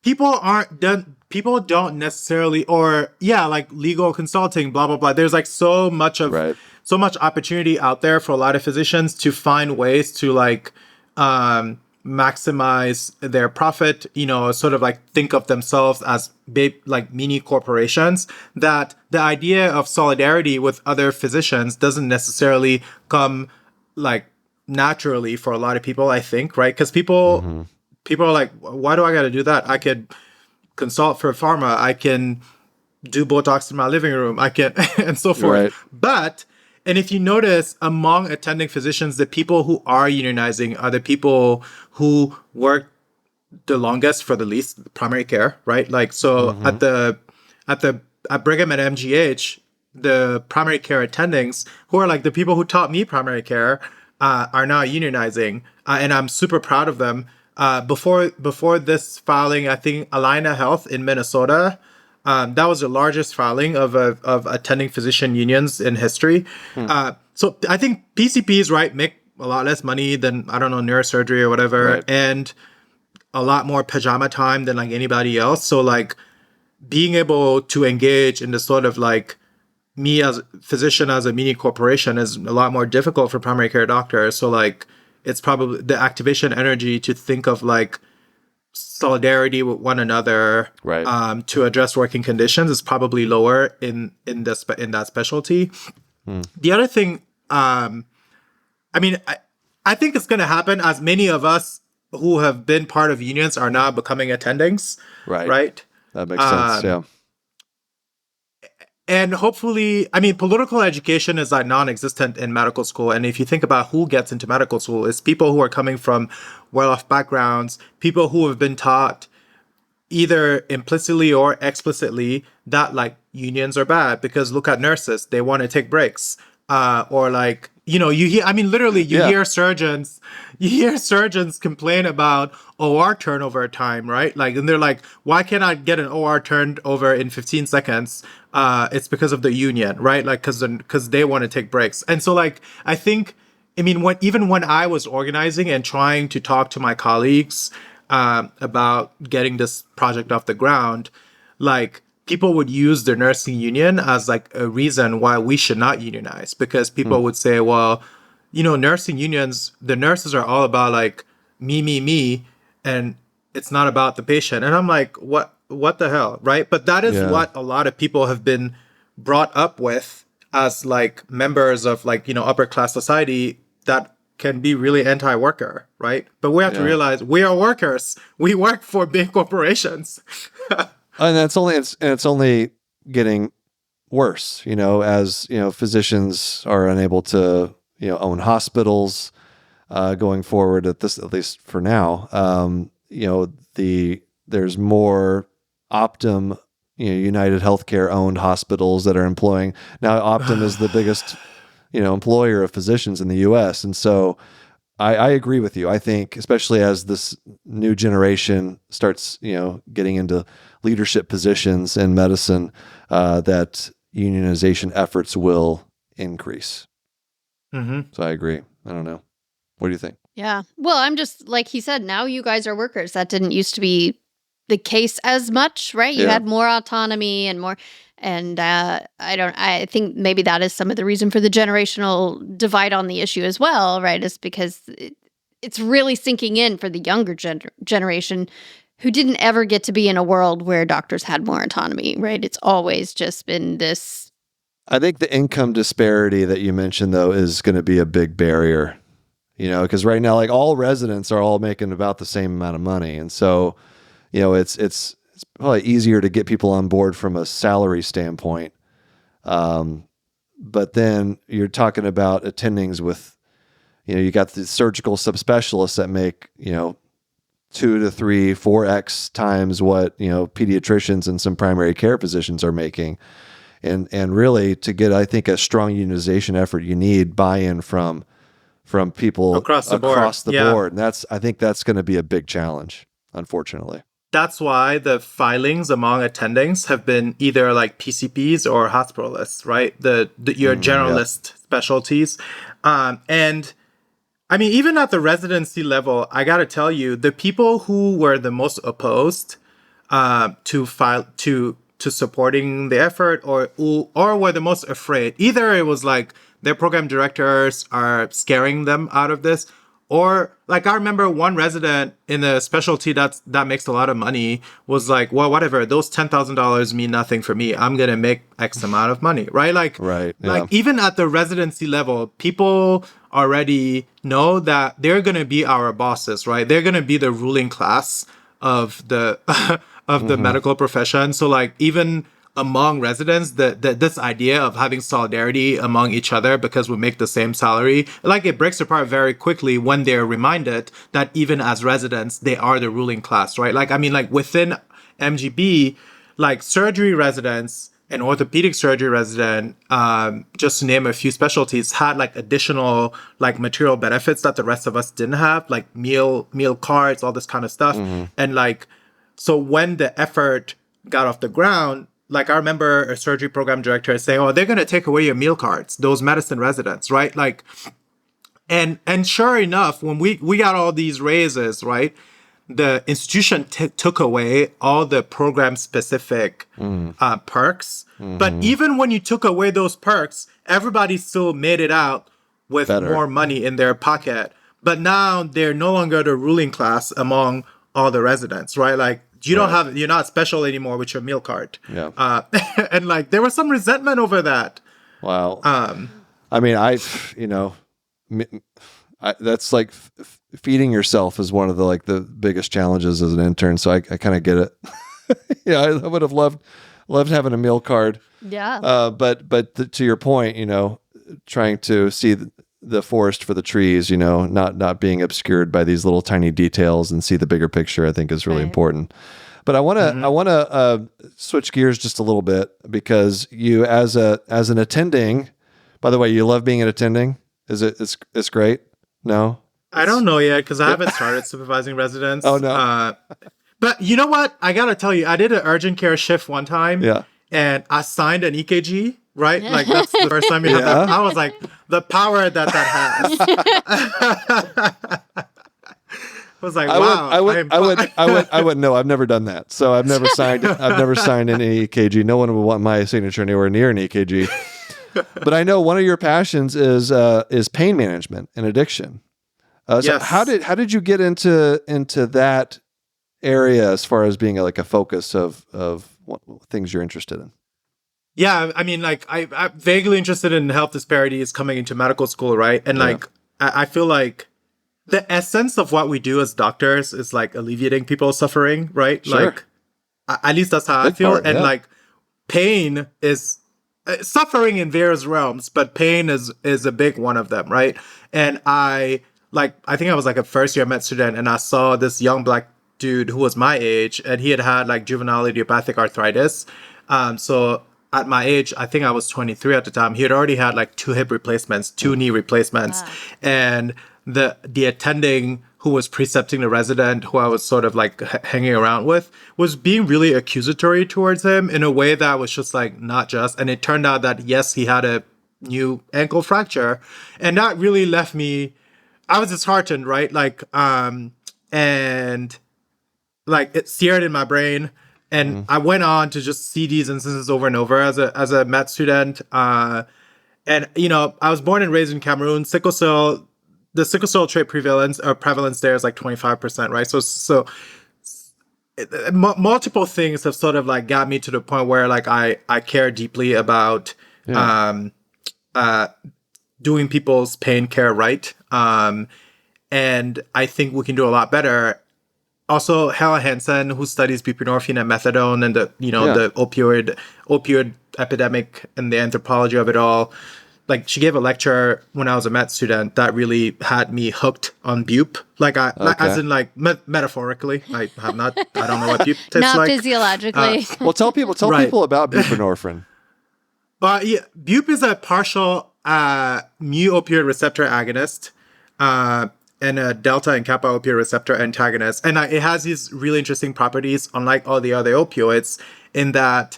people don't necessarily, or like legal consulting, blah, blah, blah. There's like so much opportunity out there for a lot of physicians to find ways to like, maximize their profit, sort of like think of themselves as big, like mini corporations, that the idea of solidarity with other physicians doesn't necessarily come like naturally for a lot of people, I think, right? Because people are like, why do I got to do that? I could consult for pharma. I can do Botox in my living room. I can, and so forth. But, and if you notice, among attending physicians, the people who are unionizing are the people who work the longest for the least primary care, right? Like, so at Brigham and MGH, the primary care attendings, who are like the people who taught me primary care, are now unionizing, and I'm super proud of them. Before this filing, I think Allina Health in Minnesota, that was the largest filing of attending physician unions in history. So I think PCPs, right, make a lot less money than, I don't know, neurosurgery or whatever, and a lot more pajama time than like anybody else. So like being able to engage in the sort of like, me as a physician as a mini corporation is a lot more difficult for primary care doctors. So like, it's probably the activation energy to think of like solidarity with one another, to address working conditions is probably lower in that specialty. The other thing, I mean, I think it's going to happen, as many of us who have been part of unions are now becoming attendings. Right.
That makes sense. Yeah.
And hopefully, I mean, political education is like non-existent in medical school. And if you think about who gets into medical school, it's people who are coming from well-off backgrounds, people who have been taught either implicitly or explicitly that like unions are bad, because look at nurses, they want to take breaks. Or like, you hear, I mean, literally you hear surgeons complain about OR turnover time, right? Like, and they're like, why can't I get an OR turned over in 15 seconds? It's because of the union, right? Like, cause they want to take breaks. And so like, I think, I mean, even when I was organizing and trying to talk to my colleagues, about getting this project off the ground, like, people would use their nursing union as like a reason why we should not unionize, because people would say, well, nursing unions, the nurses are all about like me, and it's not about the patient. And I'm like, what what the hell, right? But that is
Yeah.
what a lot of people have been brought up with as like members of like, upper class society that can be really anti-worker, right? But we have to
Yeah.
realize we are workers. We work for big corporations.
And it's only getting worse, as physicians are unable to own hospitals going forward at least for now. There's more Optum, United Healthcare owned hospitals that are employing now. Optum is the biggest employer of physicians in the U.S. And so I agree with you. I think especially as this new generation starts getting into leadership positions in medicine, that unionization efforts will increase.
Mm-hmm.
So I agree. I don't know. What do you think?
Yeah. Well, I'm just like he said, now you guys are workers. That didn't used to be the case as much, right? You
Yeah.
had more autonomy and more. And I think maybe that is some of the reason for the generational divide on the issue as well, right? Is because it's really sinking in for the younger generation who didn't ever get to be in a world where doctors had more autonomy, right? It's always just been this.
I think the income disparity that you mentioned, though, is going to be a big barrier, because right now, like all residents are all making about the same amount of money. And so, it's probably easier to get people on board from a salary standpoint. But then you're talking about attendings with, you got the surgical subspecialists that make, 2 to 3, 4x times what, pediatricians and some primary care physicians are making. And really to get, I think, a strong unionization effort, you need buy-in from people
Across the
board.
board.
And I think that's going to be a big challenge, unfortunately.
That's why the filings among attendings have been either like PCPs or hospitalists, right? Your generalist specialties. And I mean, even at the residency level, I got to tell you, the people who were the most opposed to supporting the effort or were the most afraid, either it was like their program directors are scaring them out of this, or like I remember one resident in a specialty that makes a lot of money was like, well, whatever, those $10,000 mean nothing for me. I'm gonna make X amount of money, right? Like,
right, yeah.
Like even at the residency level, people already know that they're gonna be our bosses, right? They're gonna be the ruling class of the the medical profession. So like even among residents, this idea of having solidarity among each other because we make the same salary, like it breaks apart very quickly when they're reminded that even as residents, they are the ruling class, right? Like, I mean, like within MGB, like surgery residents and orthopedic surgery resident, just to name a few specialties, had like additional like material benefits that the rest of us didn't have, like meal cards, all this kind of stuff. And like, so when the effort got off the ground, like I remember a surgery program director saying, "Oh, they're going to take away your meal cards, those medicine residents," right? Like, and sure enough, when we got all these raises, right, the institution took away all the program specific perks. But even when you took away those perks, everybody still made it out with more money in their pocket. But now they're no longer the ruling class among all the residents, right? Like, you're not special anymore with your meal card.
Yeah.
And like there was some resentment over that.
Wow. I mean, that's like feeding yourself is one of the biggest challenges as an intern. So I kind of get it. Yeah, I would have loved having a meal card.
Yeah.
But to your point, trying to see the forest for the trees, not being obscured by these little tiny details and see the bigger picture, I think is really important. But I want to switch gears just a little bit because you as an attending, by the way, you love being an attending. It's great. No,
I don't know yet because I haven't started supervising residents.
Oh no.
But you know what? I gotta tell you, I did an urgent care shift one time.
Yeah.
And I signed an EKG. Right? Like that's the first time you have that. I was like, the power that has. I was like, wow.
I wouldn't know. I've never done that. So I've never signed any EKG. No one would want my signature anywhere near an EKG. But I know one of your passions is pain management and addiction. So
yes.
how did you get into that area as far as being like a focus of what things you're interested in?
Yeah, I mean, like I'm vaguely interested in health disparities coming into medical school, right? And like I feel like the essence of what we do as doctors is like alleviating people's suffering, right?
Sure.
Like at least that's how I
Big
feel.
part,
And
yeah.
like pain is suffering in various realms, but pain is a big one of them, right? And I think I was like a first year med student, and I saw this young black dude who was my age, and he had like juvenile idiopathic arthritis. So at my age, I think I was 23 at the time, he had already had like 2 hip replacements, 2 knee replacements.
Wow.
And the attending who was precepting the resident, who I was sort of like hanging around with, was being really accusatory towards him in a way that was just like not just. And it turned out that yes, he had a new ankle fracture, and that really left me. I was disheartened, right? Like, and like it seared in my brain. And I went on to just see these instances over and over as a med student. And you know, I was born and raised in Cameroon. The sickle cell trait prevalence there is like 25%, right? So multiple things have sort of like got me to the point where like I care deeply about doing people's pain care right. And I think we can do a lot better. Also, Hella Hansen, who studies buprenorphine and methadone and the opioid epidemic and the anthropology of it all. Like, she gave a lecture when I was a med student that really had me hooked on bupe. Like, as in like metaphorically. I don't know what bupe tastes
Not
like.
physiologically.
Well, tell people
Right.
about buprenorphine.
Yeah, bupe is a partial mu opioid receptor agonist. And a delta and kappa opioid receptor antagonist. And it has these really interesting properties, unlike all the other opioids, in that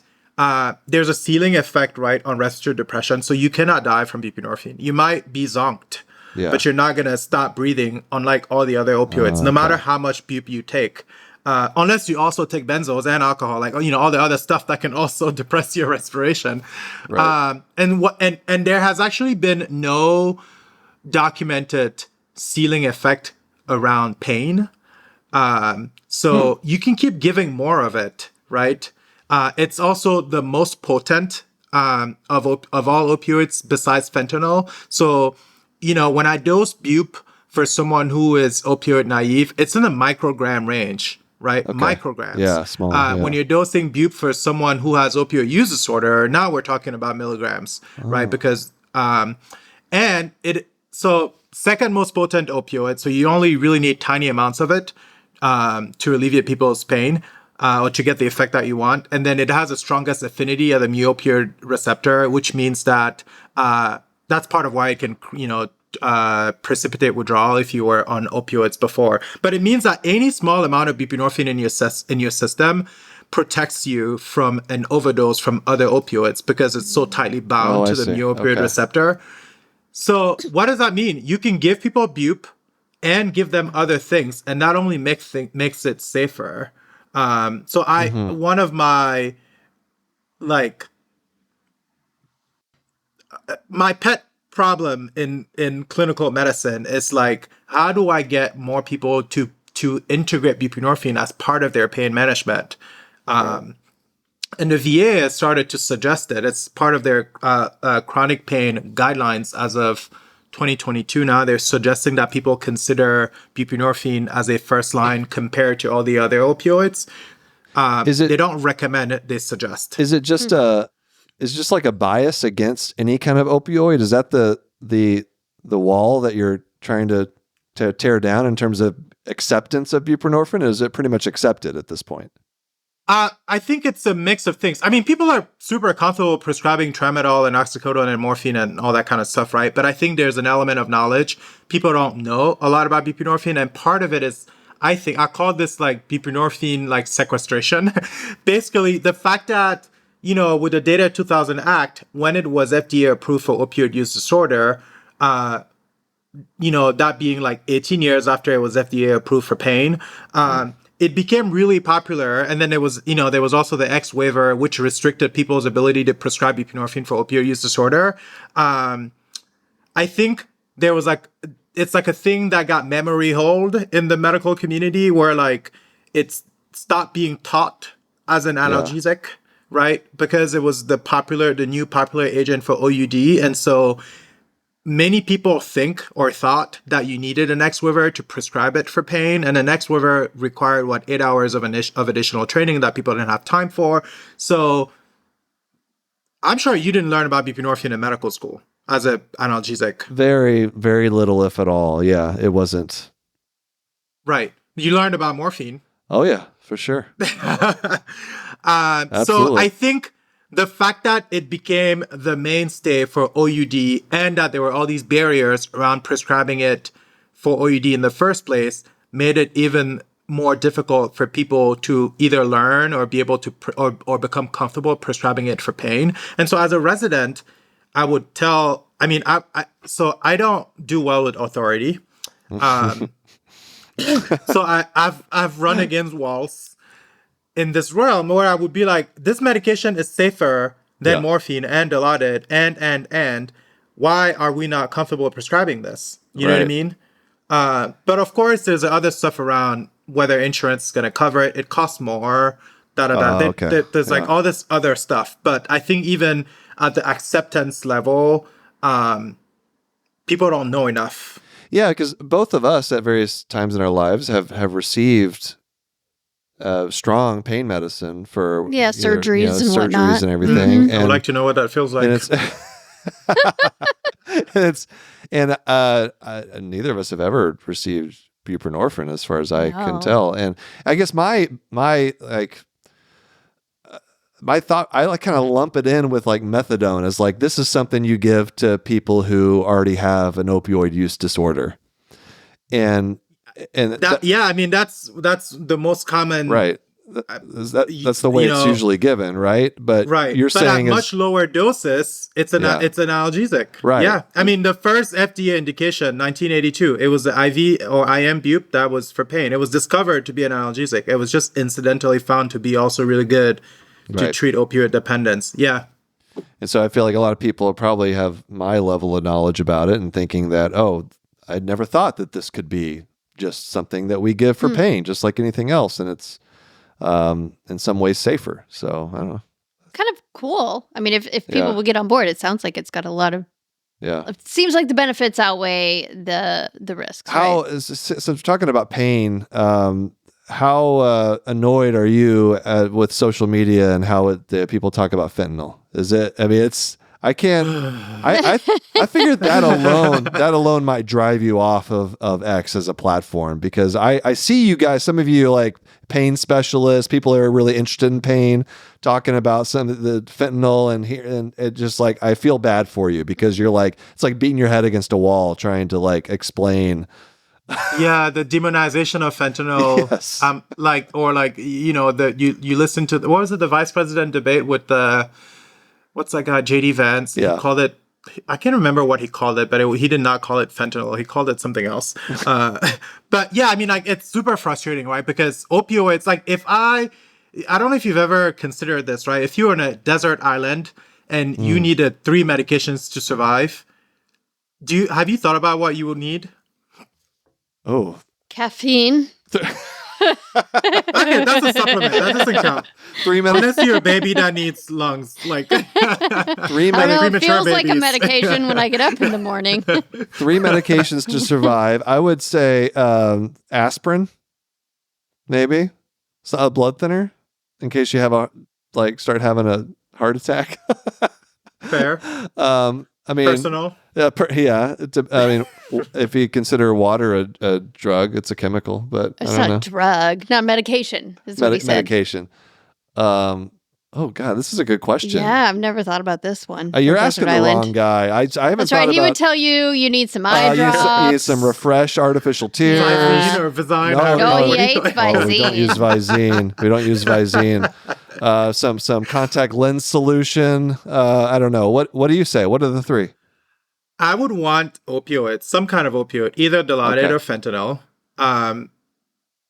there's a ceiling effect, right, on respiratory depression. So you cannot die from buprenorphine. You might be zonked, but you're not going to stop breathing, unlike all the other opioids, no matter how much bupe you take. Unless you also take benzos and alcohol, like, you know, all the other stuff that can also depress your respiration.
Right.
And there has actually been no documented ceiling effect around pain. So you can keep giving more of it, right? It's also the most potent of all opioids besides fentanyl. So, you know, when I dose bupe for someone who is opioid naive, it's in the microgram range, right?
Okay.
Micrograms.
Yeah, small.
When you're dosing bupe for someone who has opioid use disorder, now we're talking about milligrams, right? Because, so second most potent opioid, so you only really need tiny amounts of it to alleviate people's pain or to get the effect that you want. And then it has the strongest affinity of the mu opioid receptor, which means that that's part of why it can, you know, precipitate withdrawal if you were on opioids before. But it means that any small amount of buprenorphine in your system protects you from an overdose from other opioids because it's so tightly bound to the mu opioid receptor. So what does that mean? You can give people bupe and give them other things, and that only makes it safer. One of my my pet problem in clinical medicine is like, how do I get more people to integrate buprenorphine as part of their pain management? And the VA has started to suggest it. It's part of their chronic pain guidelines as of 2022 now. They're suggesting that people consider buprenorphine as a first line compared to all the other opioids. They don't recommend it, they suggest.
Is it just just like a bias against any kind of opioid? Is that the wall that you're trying to tear down in terms of acceptance of buprenorphine? Is it pretty much accepted at this point?
I think it's a mix of things. I mean, people are super comfortable prescribing tramadol and oxycodone and morphine and all that kind of stuff, right? But I think there's an element of knowledge. People don't know a lot about buprenorphine, and part of it is, I call this like buprenorphine like sequestration. Basically, the fact that, you know, with the Data 2000 Act, when it was FDA approved for opioid use disorder, you know, that being like 18 years after it was FDA approved for pain, it became really popular. And then there was also the X waiver, which restricted people's ability to prescribe buprenorphine for opioid use disorder. I think there was it's like a thing that got memory hold in the medical community where like stopped being taught as an analgesic, right? Because it was the new popular agent for OUD. And so many people think or thought that you needed an ex-wiver to prescribe it for pain. And an ex-wiver required, 8 hours of additional training that people didn't have time for. So I'm sure you didn't learn about buprenorphine in medical school as an analgesic.
Very, very little, if at all. Yeah, it wasn't.
Right. You learned about morphine.
Oh, yeah, for sure.
So
Absolutely.
I think the fact that it became the mainstay for OUD and that there were all these barriers around prescribing it for OUD in the first place made it even more difficult for people to either learn or be able to or become comfortable prescribing it for pain. And so as a resident, I would tell, so I don't do well with authority. So I've run against walls in this realm where I would be like, this medication is safer than morphine and Dilaudid and why are we not comfortable prescribing this? You know what I mean? But of course, there's other stuff around whether insurance is going to cover it. It costs more. There's like all this other stuff. But I think even at the acceptance level, people don't know enough.
Yeah, because both of us at various times in our lives have received strong pain medicine for
surgeries and
surgeries
whatnot.
and everything.
I would like to know what that feels like.
And neither of us have ever received buprenorphine, as far as I can tell. And I guess my thought, I like kind of lump it in with like methadone as like, this is something you give to people who already have an opioid use disorder. That's the most common. Right. That's the way it's usually given, right? But you're saying
at much lower doses, it's an analgesic.
Right.
Yeah. I mean, the first FDA indication, 1982, it was the IV or IM bup that was for pain. It was discovered to be an analgesic. It was just incidentally found to be also really good to treat opioid dependence. Yeah.
And so I feel like a lot of people probably have my level of knowledge about it and thinking that, I'd never thought that this could be just something that we give for pain, just like anything else. And it's in some ways safer. So I don't know.
Kind of cool. I mean, if people would get on board, it sounds like it's got a lot of.
Yeah.
It seems like the benefits outweigh the risks.
So talking about pain, how annoyed are you with social media and how people talk about fentanyl? I figured that alone might drive you off of X as a platform, because I see you guys, some of you like pain specialists, people who are really interested in pain, talking about some of the fentanyl and it just like, I feel bad for you because you're like, it's like beating your head against a wall trying to like explain.
Yeah, the demonization of fentanyl.
Yes.
You listen to what was it, the vice president debate with what's that guy, JD Vance?
Yeah.
He called it, I can't remember what he called it, but he did not call it fentanyl. He called it something else. But yeah, I mean, like, it's super frustrating, right? Because opioids, like, I don't know if you've ever considered this, right? If you're on a desert island and you needed 3 medications to survive, have you thought about what you would need?
Oh,
Caffeine.
Okay, that's a supplement. That doesn't count.
3 minutes.
Unless you're a baby that needs lungs, like
3
I don't know, it
premature
feels like a
babies.
medication when I get up in the morning.
3 medications to survive. I would say aspirin, maybe. So a blood thinner in case you have start having a heart attack.
Fair.
I mean,
Personal.
If you consider water a drug, it's a chemical, but
It's
I don't
not
know.
a drug, not medication, is what he said.
Medication. Oh God, this is a good question.
Yeah, I've never thought about this one.
You're
for
asking
Desert
the
Island.
wrong guy. I haven't
That's
thought
right. He would
about.
tell you need some eye
You
drops.
need some refresh artificial tears.
Visine or Visine.
No,
however
Oh,
you
he
want
ate
to-
Oh, we don't use Visine. We don't use Visine. Some contact lens solution. I don't know. What do you say? What are the 3?
I would want opioids, some kind of opioid, either Dilaudid
Okay.
or fentanyl.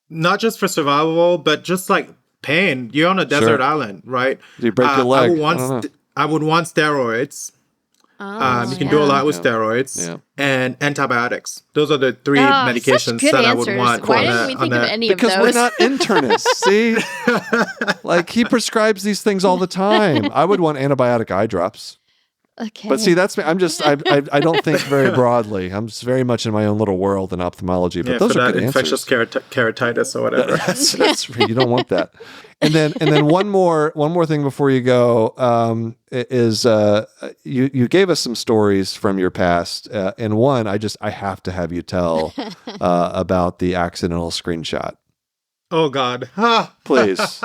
Not just for survival, but just like pain. You're on a desert island, right?
Do you break your leg?
I would want steroids. You can do a lot with
Yeah.
steroids
Yeah.
and antibiotics. Those are the three
Such
medications
good
that I
answers.
would want.
Why
on
didn't
a-
we
on
think of
a-
any
Because
of
we're
those?
not internists. See, like he prescribes these things all the time. I would want antibiotic eye drops.
Okay.
But see, that's I'm just I don't think very broadly. I'm just very much in my own little world in ophthalmology. But
Yeah,
those
for
are
that
good
infectious
answers.
keratitis or whatever.
That's you don't want that. And then one more thing before you go is you gave us some stories from your past, and one I have to have you tell about the accidental screenshot,
Oh God.
please.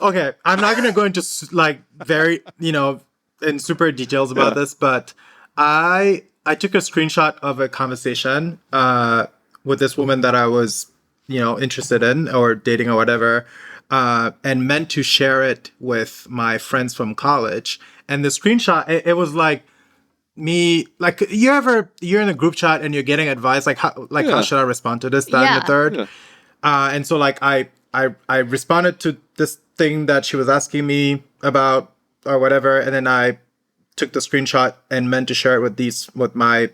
Okay, I'm not gonna go into like very in super details about this, but I took a screenshot of a conversation with this woman that I was interested in or dating or whatever, and meant to share it with my friends from college. And the screenshot, it was like me, like you're in a group chat and you're getting advice like how should I respond to this, that, and the third.
Yeah.
And so like I responded to this thing that she was asking me about or whatever, and then I took the screenshot and meant to share it with my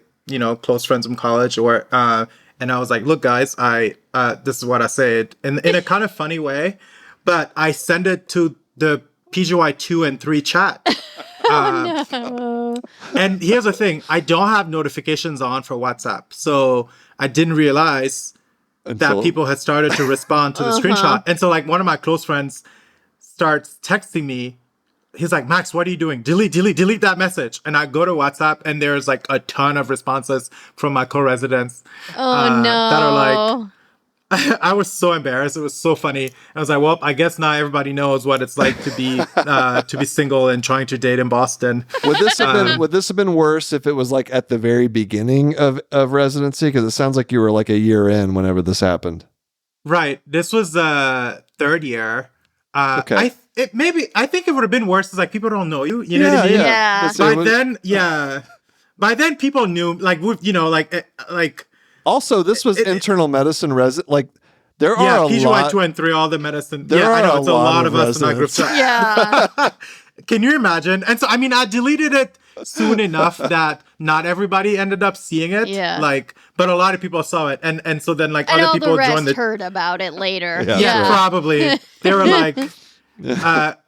close friends from college or and I was like, look guys, this is what I said in a kind of funny way, but I sent it to the PGY 2 and 3 chat.
No.
And here's the thing, I don't have notifications on for WhatsApp, so I didn't realize that people had started to respond to the screenshot. And so like one of my close friends starts texting me. He's like, Max, what are you doing? Delete that message. And I go to WhatsApp and there's like a ton of responses from my co-residents
Oh no.
that are like, I was so embarrassed. It was so funny. I was like, well, I guess now everybody knows what it's like to be single and trying to date in Boston.
Would this have been worse if it was like at the very beginning of residency? Because it sounds like you were like a year in whenever this happened.
Right. This was the third year.
Okay.
I think it would have been worse. Is like people don't know you. You know what I mean?
Yeah.
By then, people knew. Like like.
Also, this was internal medicine like there
Yeah,
are a
PGY
lot.
2 and 3, all the medicine.
There
I
are
know
a
it's a
lot
lot
of
of us in that group
residents.
chat.
Yeah.
Can you imagine? And so, I mean, I deleted it soon enough that not everybody ended up seeing it.
Yeah.
Like, but a lot of people saw it, and so then like
And
other
all
people
the
joined
rest
the.
heard about it later.
Yeah,
Yeah,
sure.
probably. They were like,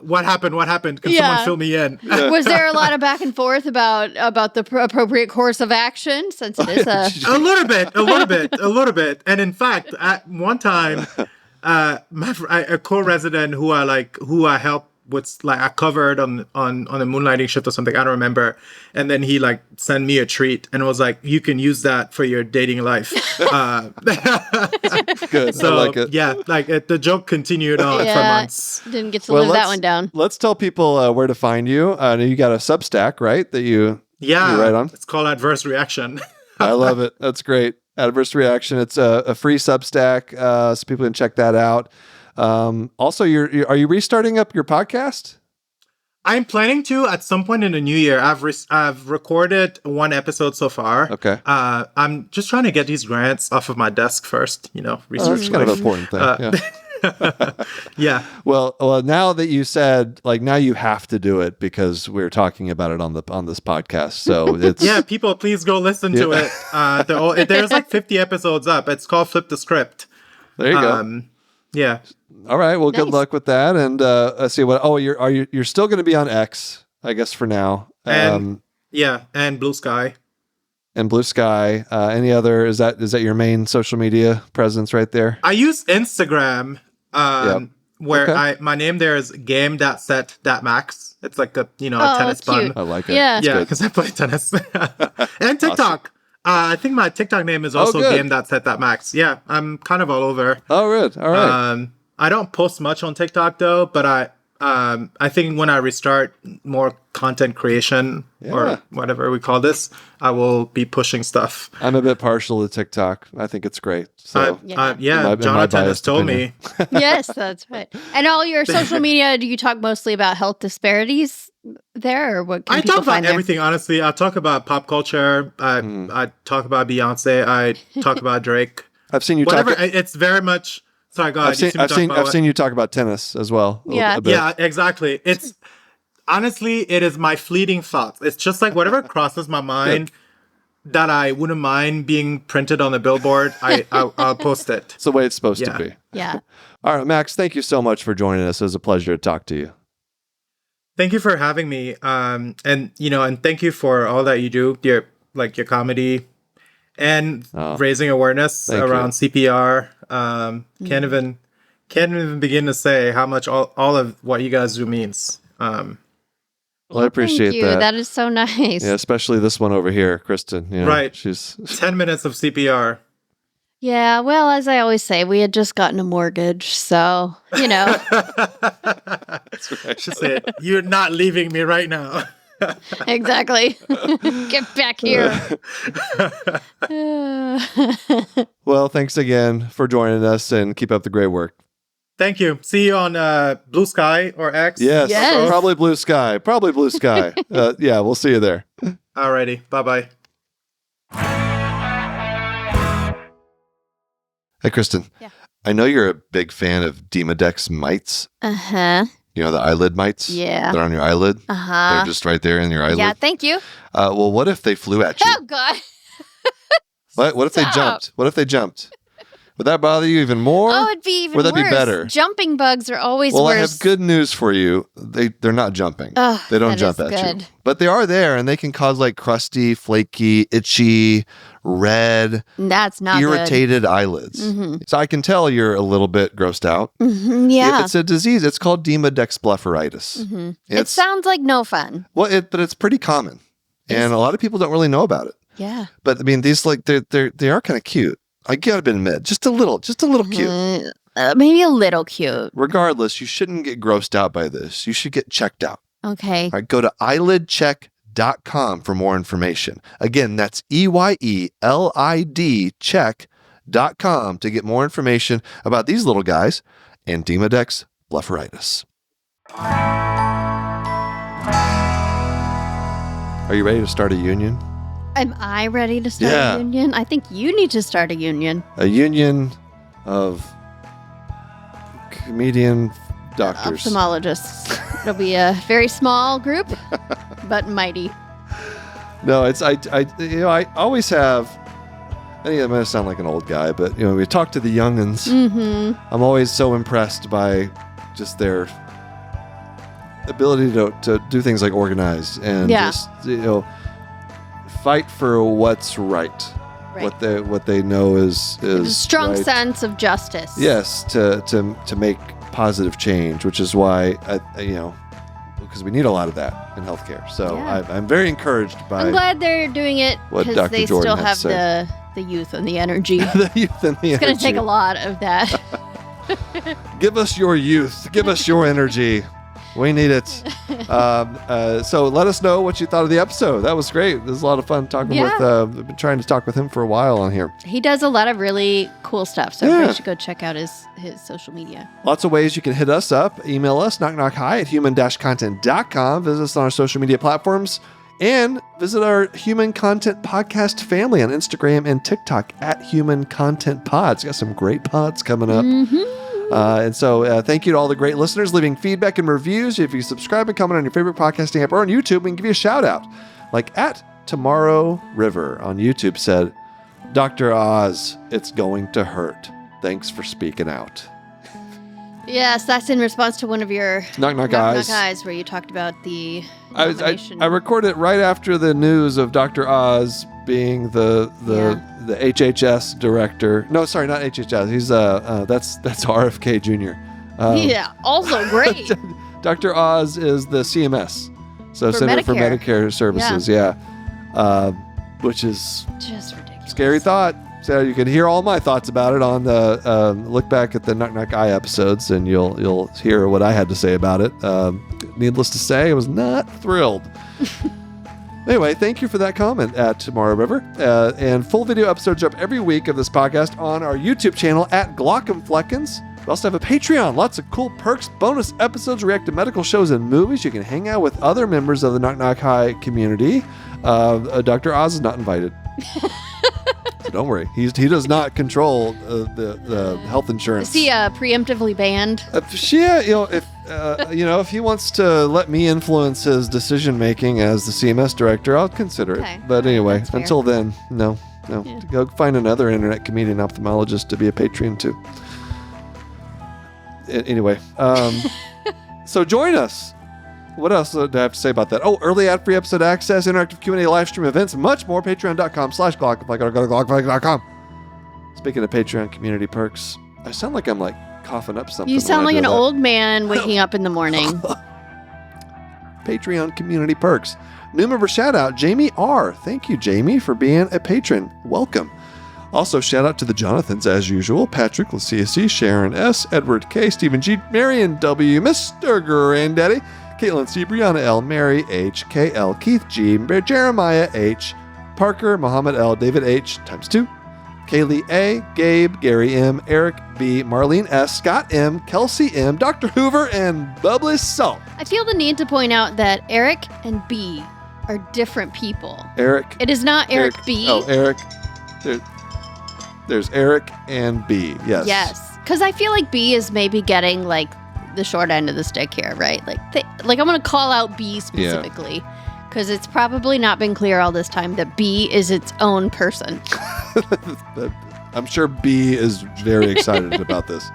what happened? Can someone fill me in?
Was there a lot of back and forth about the appropriate course of action since it is a
A little bit. And in fact, at one time, a co-resident who I helped with, like I covered on a moonlighting shift or something, I don't remember. And then he like sent me a treat and was like, you can use that for your dating life.
Good.
So
I like it.
yeah, like the joke continued on for months.
didn't get to live that one down.
Let's tell people where to find you. You got a Substack, right? That you write on.
It's called Adverse Reaction.
I love it. That's great. Adverse Reaction. It's a free Substack, so people can check that out. Also, are you restarting up your podcast?
I'm planning to at some point in the new year. I've recorded one episode so far.
Okay.
I'm just trying to get these grants off of my desk first. Research.
That's kind of an important thing.
Yeah.
Well, now that you said, like, now you have to do it because we're talking about it on this podcast. So it's
Yeah, people, please go listen to it. There's like 50 episodes up. It's called Flip the Script.
There you go.
Yeah.
All right. Well, good
Nice.
luck with that. And let's see what. Oh, you're still going to be on X, I guess, for now.
And and Blue Sky.
And Blue Sky. Any other? Is that your main social media presence right there?
I use Instagram, where
Okay.
my name there is game.set.max. It's like a tennis
cute.
bun.
I like it.
Yeah.
It's
Yeah,
good.
because I play tennis. And TikTok. I think my TikTok name is also
good.
game.set.max. Yeah, I'm kind of all over.
Oh, good. All right.
I don't post much on TikTok though, but I think when I restart more content creation or whatever we call this, I will be pushing stuff.
I'm a bit partial to TikTok. I think it's great. So
In
my
Jonathan has
biased
told
opinion.
me.
Yes, that's right. And all your social media, do you talk mostly about health disparities there, or what can
I
people
talk about
find there?
everything, honestly. I talk about pop culture. I talk about Beyonce. I talk about Drake.
I've seen you
Whatever.
talk.
It's very much. Sorry, go ahead.
I've seen you talk about tennis as well.
Yeah.
a bit.
Yeah, exactly. honestly, it is my fleeting thoughts. It's just like whatever crosses my mind that I wouldn't mind being printed on a billboard, I'll post it.
It's the way it's supposed to be.
Yeah.
All right, Max, thank you so much for joining us. It was a pleasure to talk to you.
Thank you for having me. And thank you for all that you do, your comedy and raising awareness around CPR. Can't even begin to say how much all of what you guys do means.
Well, I appreciate
Thank you.
that.
That is so nice.
Yeah, especially this one over here, Kristen. You know,
Right.
She's
10 minutes of CPR.
Yeah, well, as I always say, we had just gotten a mortgage, so,
That's right.
Just say, you're not leaving me right now.
Exactly. Get back here.
Well, thanks again for joining us and keep up the great work.
Thank you. See you on Bluesky or X.
Yes,
Yes.
probably Blue Sky. Probably Blue Sky. Yeah, we'll see you there.
Alrighty. Bye-bye.
Hey, Kristen.
Yeah.
I know you're a big fan of Demodex mites.
Uh-huh.
You know, the eyelid mites?
Yeah.
They're on your eyelid.
Uh-huh.
They're just right there in your eyelid.
Yeah, thank you.
Well, what if they flew at you?
Oh, God.
What if they
Stop.
jumped? What if they jumped? Would that bother you even more?
Oh, it'd be even
Would that
worse.
be better?
Jumping bugs are always
Well,
worse.
I have good news for you. They're not jumping.
Ugh,
They don't
that
jump
is
at you.
good.
But they are there, and they can cause like crusty, flaky, itchy, red,
That's not
irritated eyelids.
Mhm.
So I can tell you're a little bit grossed out.
good. Yeah.
It's a disease. It's called Demodex blepharitis.
It
It's
sounds like no fun.
but it's pretty common, and a lot of people don't really know about it.
Yeah.
But I mean, these they are kind of cute. I gotta admit, just a little cute.
Maybe a little cute.
Regardless, you shouldn't get grossed out by this. You should get checked out.
Okay.
All right, go to eyelidcheck.com for more information. Again, that's EYELID check.com to get more information about these little guys and Demodex blepharitis. Are you ready to start a union?
Am I ready to start
Yeah.
a union? I think you need to start a union.
A union of comedian doctors.
Ophthalmologists. It'll be a very small group, but mighty.
No, I always have. I think I'm gonna sound like an old guy, but we talk to the youngins.
Mm-hmm.
I'm always so impressed by just their ability to do things like organize and
Yeah.
just fight for what's right.
Right.
What they know is
A strong
right.
sense of justice.
Yes, to make positive change, which is why because we need a lot of that in healthcare. So
Yeah.
I'm very encouraged by
I'm glad they're doing it
what
because
Dr.
they
Jordan
still
had
have
to
the youth and the energy.
the youth and the
It's going to take
energy.
a lot of that.
Give us your youth. Give us your energy. We need it. So let us know what you thought of the episode. That was great. It was a lot of fun talking with. I've been trying to talk with him for a while on here.
He does a lot of really cool stuff, so
Yeah.
everybody should go check out his social media.
Lots of ways you can hit us up. Email us, knockknockhi@human-content.com. Visit us on our social media platforms. And visit our Human Content Podcast family on Instagram and TikTok @HumanContentPod. It's got some great pods coming up. And so thank you to all the great listeners leaving feedback and reviews. If you subscribe and comment on your favorite podcasting app or on YouTube, we can give you a shout out. Like @Tomorrow River on YouTube said, Dr. Oz, it's going to hurt. Thanks for speaking out.
Yes, that's in response to one of your
Knock Eyes.
eyes where you talked about the
I
nomination.
recorded it right after the news of Dr. Oz being the HHS director. No, sorry, not HHS. He's that's RFK Jr.
Yeah, also great.
Dr. Oz is the CMS, so
For
Center for
Medicare.
Medicare Services. Yeah, which is
Just ridiculous.
scary thought. So you can hear all my thoughts about it on the look back at the Knock Knock Eye episodes, and you'll hear what I had to say about it. Needless to say, I was not thrilled. Anyway, thank you for that comment @Tomorrow River. And full video episodes up every week of this podcast on our YouTube channel @Glockenfleckens. We also have a Patreon. Lots of cool perks, bonus episodes, react to medical shows and movies. You can hang out with other members of the Knock Knock High community. Dr. Oz is not invited. So don't worry. He does not control the health insurance.
Is he preemptively banned?
Yeah, if he wants to let me influence his decision making as the CMS director, I'll consider
Okay.
it. But anyway,
That's fair.
until then, no.
Yeah.
Go find another internet comedian ophthalmologist to be a Patreon too. Anyway, so join us. What else do I have to say about that? Oh, early ad-free episode access, interactive Q&A, live stream events, and much more. Patreon.com/Glockify. Go to Glockify.com. Speaking of Patreon community perks, I sound like I'm like coughing up something.
You sound
when I
like
do
an
that.
old man waking up in the morning.
Patreon community perks. New member shout out, Jamie R. Thank you, Jamie, for being a patron. Welcome. Also, shout out to the Jonathans as usual: Patrick, LaCSC, Sharon S., Edward K., Stephen G., Marion W., Mr. Granddaddy, Caitlin C., Brianna L., Mary H., KL, Keith G., Jeremiah H., Parker, Muhammad L., David H. ×2, Kaylee A., Gabe, Gary M., Eric B., Marlene S., Scott M., Kelsey M., Dr. Hoover, and Bubbly Salt.
I feel the need to point out that Eric and B are different people.
Eric.
It is not Eric B.
Oh, Eric. There's Eric and B. Yes.
Yes. Because I feel like B is maybe getting like the short end of the stick here, right? Like I'm going to call out B specifically because it's probably not been clear all this time that B is its own person.
I'm sure B is very excited about this.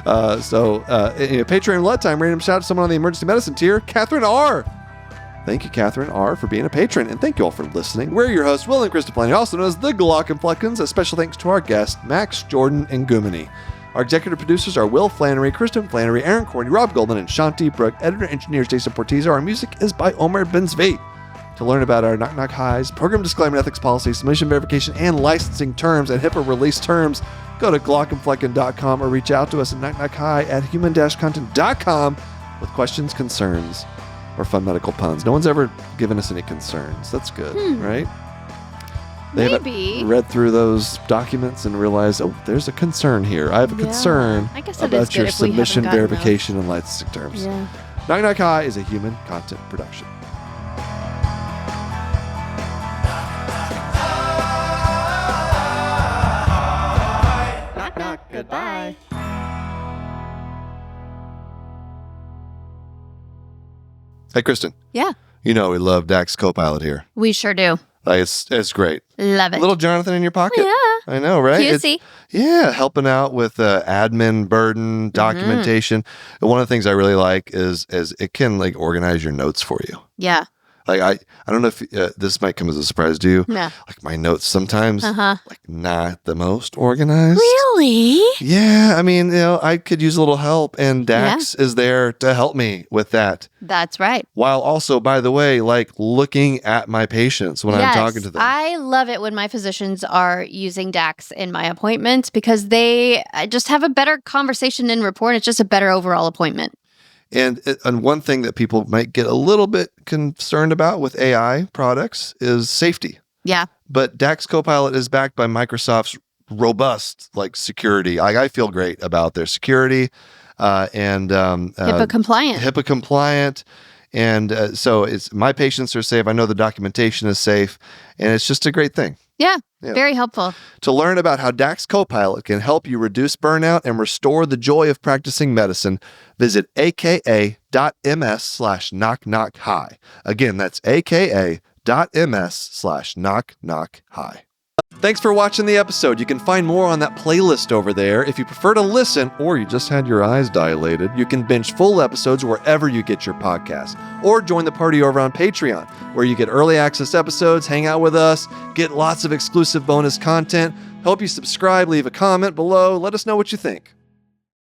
Patreon Let Time, random shout out to someone on the emergency medicine tier, Catherine R. Thank you, Catherine R., for being a patron, and thank you all for listening. We're your hosts, Will and Krista Planny, also known as the Glockenfleckens. A special thanks to our guests, Max, Jordan, and Nguemeni. Our executive producers are Will Flannery, Kristen Flannery, Aaron Corney, Rob Golden, and Shanti Brooke. Editor engineers Jason Portiza. Our music is by Omer Benzveit. To learn about our Knock Knock Highs, program disclaimer, ethics policy, submission verification, and licensing terms and HIPAA release terms, go to glockenflecken.com or reach out to us at knockknockhigh@human-content.com with questions, concerns, or fun medical puns. No one's ever given us any concerns. That's good, right? They
Maybe.
haven't read through those documents and realized, oh, there's a concern here. I have a concern
I guess it is
about
good
your
if we haven't
submission
gotten
verification and licensing terms.
Yeah.
Knock Knock High is a human content production.
Knock, knock. Goodbye.
Hey, Kristen.
Yeah.
You know we love DAX Copilot here.
We sure do.
Like it's great.
Love it.
Little Jonathan in your pocket.
Yeah.
I know, right?
Cutesy.
Helping out with admin burden, documentation. And one of the things I really like is it can like organize your notes for you.
Yeah.
Like I don't know if this might come as a surprise to you.
Yeah.
Like my notes sometimes
Uh-huh.
like not the most organized.
Really?
Yeah, I mean, I could use a little help, and DAX is there to help me with that.
That's right.
While also, by the way, like looking at my patients when I'm talking to them.
I love it when my physicians are using DAX in my appointments because they just have a better conversation and rapport. And it's just a better overall appointment.
And one thing that people might get a little bit concerned about with AI products is safety.
Yeah.
But DAX Copilot is backed by Microsoft's robust like security. I feel great about their security and
HIPAA compliant.
HIPAA compliant. And so it's my patients are safe. I know the documentation is safe, and it's just a great thing.
Yeah.
Yeah.
Very helpful.
To learn about how DAX Copilot can help you reduce burnout and restore the joy of practicing medicine, visit aka.ms/knockknockhigh. Again, that's aka.ms/knockknockhigh. Thanks for watching the episode. You can find more on that playlist over there. If you prefer to listen or you just had your eyes dilated, you can binge full episodes wherever you get your podcasts. Or join the party over on Patreon, where you get early access episodes, hang out with us, get lots of exclusive bonus content. Hope you subscribe, leave a comment below. Let us know what you think.